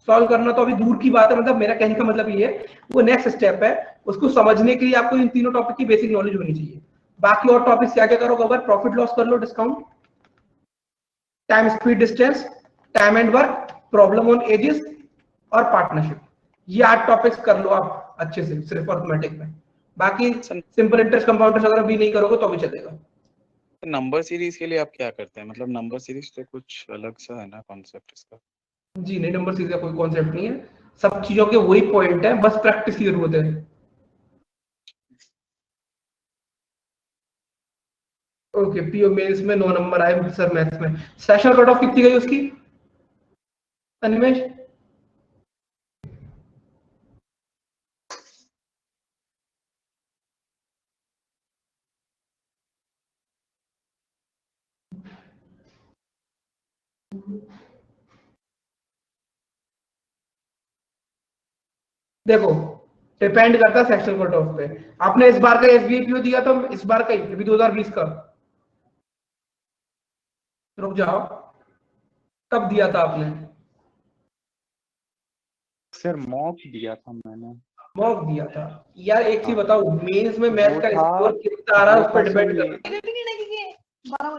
सॉल्व करना तो अभी दूर की बात है, मतलब मेरा कहने का मतलब ये है वो नेक्स्ट स्टेप है, उसको समझने के लिए आपको इन तीनों टॉपिक की बेसिक नॉलेज होनी चाहिए। बाकी और टॉपिक्स क्या क्या करो, कवर प्रॉफिट लॉस कर लो, discount, time speed distance, time and work, problem on ages, और पार्टनरशिप, ये 8 टॉपिक्स कर लो आप अच्छे से सिर्फ अरिथमेटिक में। बाकी सिंपल इंटरेस्ट कंपाउंडर्स अगर भी नहीं करोगे तो भी चलेगा। नंबर सीरीज के लिए आप क्या करते हैं? मतलब नंबर सीरीज तो कुछ अलग सा है ना कॉन्सेप्ट इसका? जी नहीं, नंबर सीरीज का कोई कॉन्सेप्ट नहीं है, सब चीजों के वही पॉइंट है, बस प्रैक्टिस की जरूरत है। ओके, पीओ मेंस में 9 नंबर आए सर, मैथ्स में सेशन कट ऑफ कितनी गई उसकी अनिमेश? देखो डिपेंड करता है सेक्शन कट ऑफ पे। आपने इस बार का एसबीआई पीओ दिया तो इस बार का ही, अभी 2020 का, रुक जाओ, कब दिया था आपने? सर मॉक दिया था मैंने। मॉक दिया था यार, एक चीज बताओ, मेंस में मैथ वो का था, स्कोर कितना आ रहा है उस वो पर था डिपेंड सर ये करता है।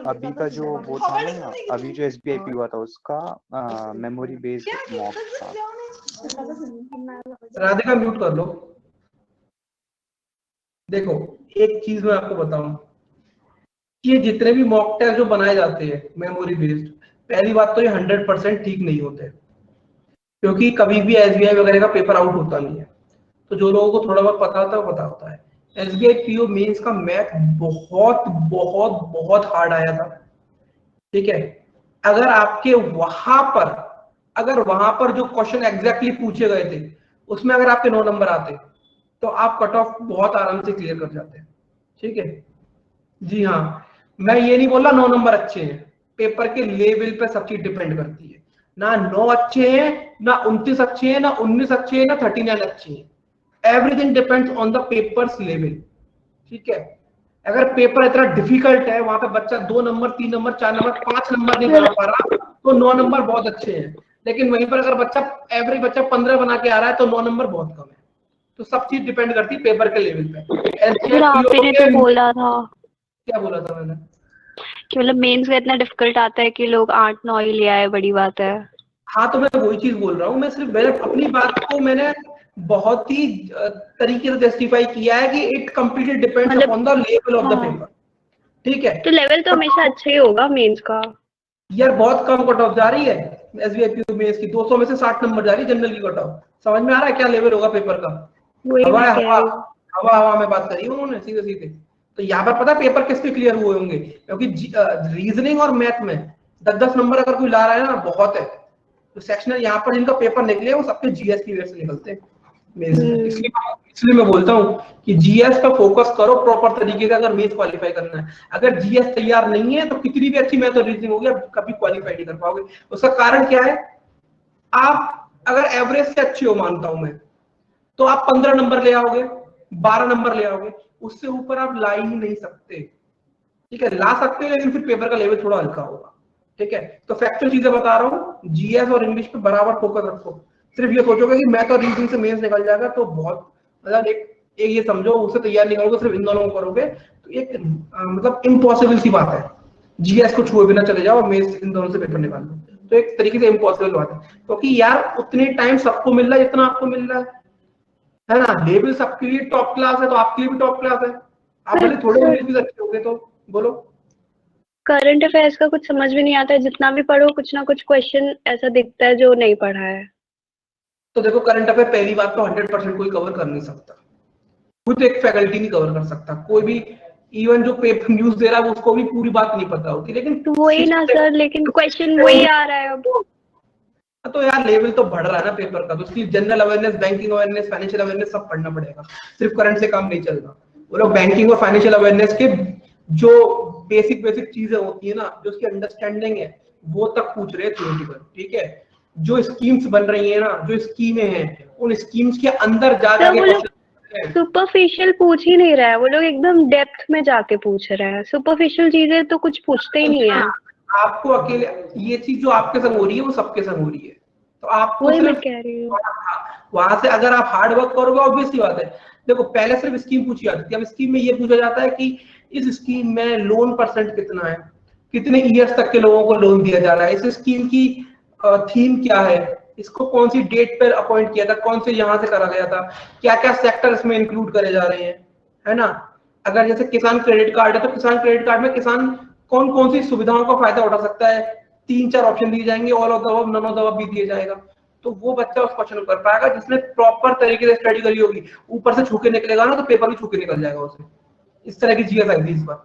अभी का जो वो था ना, अभी जो एसबीआई पी हुआ था उसका मेमोरी बेस्ड मॉक था। राधिका म्यूट कर लो। देखो एक चीज मैं आपको बताऊं कि ये जितने भी मॉक टेस्ट जो बनाए जाते हैं मेमोरी बेस्ड, पहली बात तो ये 100% ठीक नहीं होते, क्योंकि कभी भी एसबीआई वगैरह का पेपर आउट होता नहीं है। तो जो लोगों को थोड़ा बहुत पता होता है वो पता होता है। एसबीआई पीओ मेंस का मैथ बहुत बहुत बहुत हार्ड आया था, ठीक है। अगर आपके वहां पर जो क्वेश्चन एग्जैक्टली पूछे गए थे उसमें अगर आपके 9 नंबर आते तो आप कट ऑफ बहुत आराम से क्लियर कर जाते, ठीक है। जी हाँ, मैं ये नहीं बोल रहा 9 नंबर अच्छे हैं, पेपर के लेवल पे सब चीज डिपेंड करती है। ना 9 अच्छे हैं, ना 29 अच्छे हैं, ना 19 अच्छे हैं, ना 39 अच्छे हैं। Everything depends on the papers level, ठीक है। अगर पेपर इतना डिफिकल्ट है, वहां पे बच्चा 2 नंबर 3 नंबर 4 नंबर 5 नंबर नहीं बना पा रहा तो 9 नंबर बहुत अच्छे हैं। लेकिन वहीं पर अगर बच्चा एवरेज बच्चा 15 बना के आ रहा है तो 9 नंबर बहुत कम है। तो सब चीज डिपेंड करती है पेपर के लेवल पे। फिर आपने तो बोला था, क्या बोला था मैंने कि मतलब मेंस का इतना डिफिकल्ट आता है कि लोग 8-9 ही ले आए, बड़ी बात है। हाँ, तो मैं वही चीज बोल रहा हूँ। मैं सिर्फ मैंने अपनी बात को मैंने बहुत ही तरीके से जस्टिफाई किया है कि इट कंप्लीटली डिपेंड्स मतलब upon the level of the हाँ, पेपर, ठीक है। तो लेवल तो हमेशा अच्छा ही होगा मेंस का। यार बहुत कम कट ऑफ जा रही है एसबीआई पीओ मेंस की, 200 में से 60 नंबर जा रही है जनरल की कट ऑफ। समझ में आ रहा है क्या लेवल होगा पेपर का? वही हवा मैं है, कह हवा रही हूँ। हवा हवा में बात करी उन्होंने सीधे सीधे। तो यहाँ पर पता पेपर किसके क्लियर हुए होंगे, क्योंकि रीजनिंग और मैथ में 10-10 नंबर अगर कोई ला रहा है ना बहुत है। तो सेक्शनल यहाँ पर जिनका पेपर निकले वो सबके जीएस की वजह से निकलते हैं मेंस में। इसलिए मैं बोलता हूँ कि जीएस पर फोकस करो प्रॉपर तरीके से अगर मेंस क्वालिफाई करना है। अगर जीएस तैयार नहीं है तो कितनी भी अच्छी मैथ और रीजनिंग होगी आप कभी क्वालिफाई नहीं कर पाओगे। उसका कारण क्या है? आप अगर एवरेज से अच्छे हो, मानता हूं मैं, तो आप 15 नंबर ले आओगे, 12 नंबर ले आओगे, उससे ऊपर आप ला ही नहीं सकते, ठीक है। ला सकते हैं लेकिन फिर पेपर का लेवल थोड़ा हल्का होगा, ठीक है। तो फैक्चुअल चीजें बता रहा हूँ, जीएस और इंग्लिश पे बराबर फोकस रखो। सिर्फ ये सोचोगे कि मैथ और रीजनिंग से मेंस निकल जाएगा तो बहुत, मतलब एक ये समझो उससे तैयार निकलोगे सिर्फ इन दोनों को करोगे तो एक मतलब इम्पॉसिबल सी बात है। जीएस को छुए बिना चले जाओ और मेंस इन दोनों से पेपर निकाल लो, तो एक तरीके से इम्पॉसिबल बात है। क्योंकि यार उतने टाइम सबको मिल रहा है जितना आपको मिल रहा है ना। लेवल सबके लिए टॉप क्लास है तो आपके लिए भी टॉप क्लास है। आप भले थोड़े इंग्लिश भी अच्छे होंगे तो बोलो। करंट अफेयर्स का कुछ समझ में नहीं आता है, जितना भी पढ़ो कुछ ना कुछ क्वेश्चन ऐसा दिखता है जो नहीं पढ़ा है। तो देखो करंट अफेयर पहली बात तो 100% कोई कवर कर नहीं सकता, खुद एक फैकल्टी नहीं कवर कर सकता कोई भी। इवन जो पेपर न्यूज दे रहा है उसको भी पूरी बात नहीं पता होती, लेकिन तो वही ना सर, लेकिन क्वेश्चन वही आ रहा है अब। तो यार लेवल तो बढ़ रहा है ना पेपर का, तो उसकी general awareness, banking awareness, financial awareness सब पढ़ना पड़ेगा। सिर्फ करंट से काम नहीं चलता। वो लोग बैंकिंग और फाइनेंशियल अवेयरनेस के जो बेसिक चीजें होती है ना, जो उसकी अंडरस्टैंडिंग है वो तक पूछ रहे हैं थ्योरेटिकल, ठीक है। जो स्कीम्स बन रही है ना, जो स्कीमें हैं, उन स्कीम्स के अंदर जा जाके क्वेश्चन सुपरफिशियल पूछ ही नहीं रहा है, वो लोग एकदम डेप्थ में जाके पूछ रहे हैं। सुपरफिशियल चीजें तो कुछ पूछते ही नहीं है। आपको अकेले ये चीज जो आपके संग हो रही है वो सबके संग हो रही है, तो आपको वही मैं सिर्फ कह रही हूँ। वहां से अगर आप हार्ड वर्क करोगे ऑब्वियस सी बात है। देखो पहले सिर्फ स्कीम पूछी जाती थी, अब स्कीम में ये पूछा जाता है कि इस स्कीम में लोन परसेंट कितना है, कितने ईयर्स तक के लोगों को लोन दिया जा रहा है, इस स्कीम की थीम क्या है, इसको कौन सी डेट पर अपॉइंट किया था, कौन से यहाँ से करा गया था, क्या क्या सेक्टर इसमें इंक्लूड करे जा रहे हैं, है ना। अगर जैसे किसान क्रेडिट कार्ड है तो किसान क्रेडिट कार्ड में किसान कौन कौन सी सुविधाओं का फायदा उठा सकता है, 3-4 ऑप्शन दिए जाएंगे, all of the above, none of the above भी दिया जाएगा। तो वो बच्चा उस क्वेश्चन को कर पाएगा जिसने प्रॉपर तरीके से स्टडी करी होगी। ऊपर से छूके निकलेगा ना तो पेपर भी छूके निकल जाएगा उसे। इस तरह की चीजें आई थी इस बार,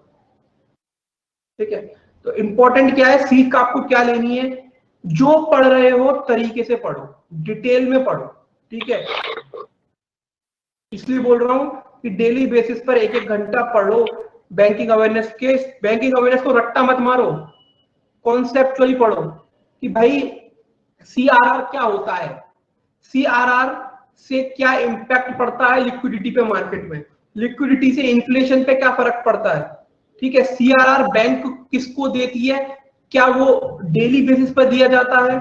ठीक है। तो इंपॉर्टेंट क्या है, सीख आपको क्या लेनी है, जो पढ़ रहे हो तरीके से पढ़ो, डिटेल में पढ़ो, ठीक है। इसलिए बोल रहा हूं कि डेली बेसिस पर 1-1 घंटा पढ़ लो बैंकिंग अवेयरनेस को रट्टा मत मारो, कॉन्सेप्चुअली पढ़ो कि भाई सीआरआर क्या होता है, सीआरआर से क्या इंपैक्ट पड़ता है लिक्विडिटी पे मार्केट में, लिक्विडिटी से इन्फ्लेशन पे क्या फर्क पड़ता है, ठीक है। सीआरआर बैंक किसको देती है, क्या वो डेली बेसिस पर दिया जाता है,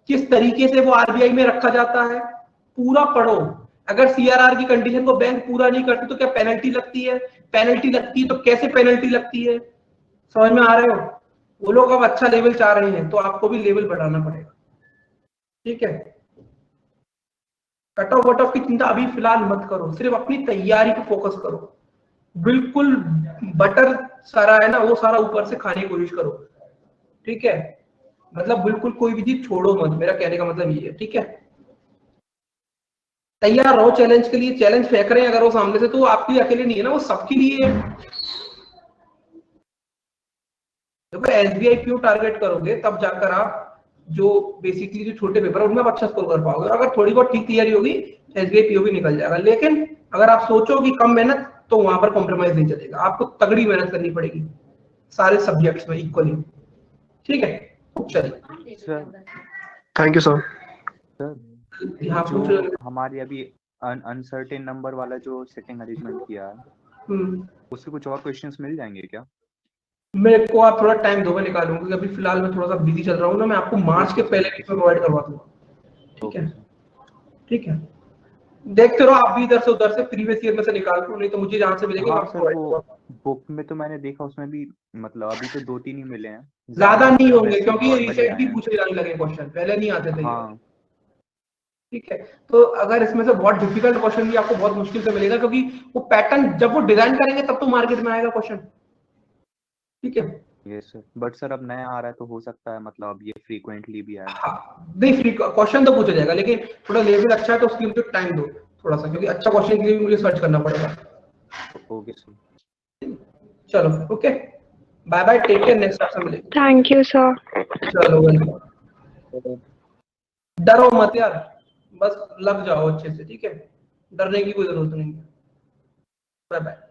किस तरीके से वो आरबीआई में रखा जाता है, पूरा पढ़ो। अगर सीआरआर की कंडीशन को बैंक पूरा नहीं करती तो क्या पेनल्टी लगती है, पेनल्टी लगती है तो कैसे पेनल्टी लगती है, समझ में आ रहे हो। वो लोग अब अच्छा लेवल चाह रहे हैं तो आपको भी लेवल बढ़ाना पड़ेगा, ठीक है। कट ऑफ वट ऑफ की चिंता अभी फिलहाल मत करो, सिर्फ अपनी तैयारी पे फोकस करो। बिल्कुल बटर सारा है ना, वो सारा ऊपर से खाने की कोशिश करो, ठीक है? मतलब बिल्कुल कोई भी चीज छोड़ो मत, मेरा कहने का मतलब ये है, ठीक है? तैयार रहो चैलेंज के लिए, चैलेंज फेंक रहे हैं अगर वो सामने से, तो वो आपके लिए अकेले नहीं है ना, वो सबके लिए है। देखो एसबीआई क्यों टारगेट करोगे, तब जाकर आप जो बेसिकली जो छोटे पेपर है उनमें आप अच्छा स्कोर कर पाओगे, और अगर थोड़ी बहुत ठीक तैयारी होगी एसबीआई पीओ भी निकल जाएगा। लेकिन अगर आप सोचो कि कम मेहनत, तो वहां पर कॉम्प्रोमाइज नहीं चलेगा, आपको तगड़ी मेहनत करनी पड़ेगी सारे सब्जेक्ट्स में इक्वली, ठीक है? चलिए sir thank you sir. Sir यहाँ जो पूछ। हमारे अभी अनसर्टेन नंबर वाला जो सेटिंग अरेंजमेंट किया है, उसके कुछ और क्वेश्चंस मिल जाएंगे क्या? मेरे को आप थोड़ा टाइम दो, मैं निकालूंगा, क्योंकि अभी फिलहाल मैं थोड़ा सा बिजी चल रहा हूँ ना, मैं आपको मार्च के पहले वीक में प्रोवाइड करवा दूंगा, ठीक है? Okay sir. ठीक है, देखते रहो आप भी इधर से उधर से प्रीवियस ईयर में से निकाल दो, नहीं तो मुझे जहां से मिलेंगे मैं हाँ आपको सर, प्रोवाइड वो करवा। बुक में तो मैंने देखा, उसमें भी मतलब अभी तो 2-3 ही मिले हैं, ज्यादा नहीं होंगे वैसे क्योंकि ये नॉर्मली रिसेंटली आए हैं। पूछे जाने लगे क्वेश्चन, पहले नहीं आते थे ये वाले, हाँ ठीक है? तो अगर इसमें से बहुत डिफिकल्ट क्वेश्चन भी आपको बहुत मुश्किल से मिलेगा, क्योंकि वो पैटर्न जब वो डिजाइन करेंगे तब तो मार्केट में आएगा क्वेश्चन, ठीक है? ये सर, बट सर अब नया आ रहा है तो हो सकता है मतलब अब ये फ्रीक्वेंटली भी आए। हाँ नहीं, फ्री क्वेश्चन तो पूछा जाएगा, लेकिन थोड़ा लेवल अच्छा है तो उसके लिए मुझे टाइम दो थोड़ा सा, क्योंकि अच्छा क्वेश्चन के लिए मुझे सर्च करना पड़ेगा। Okay sir. चलो okay, bye bye, take care, next आपसे मिलेंगे। Thank you sir. चलो वेलकम। डरो मत यार, बस लग जाओ अच्छे से, ठीक है? डरने की कोई जरूरत नहीं है। Bye bye.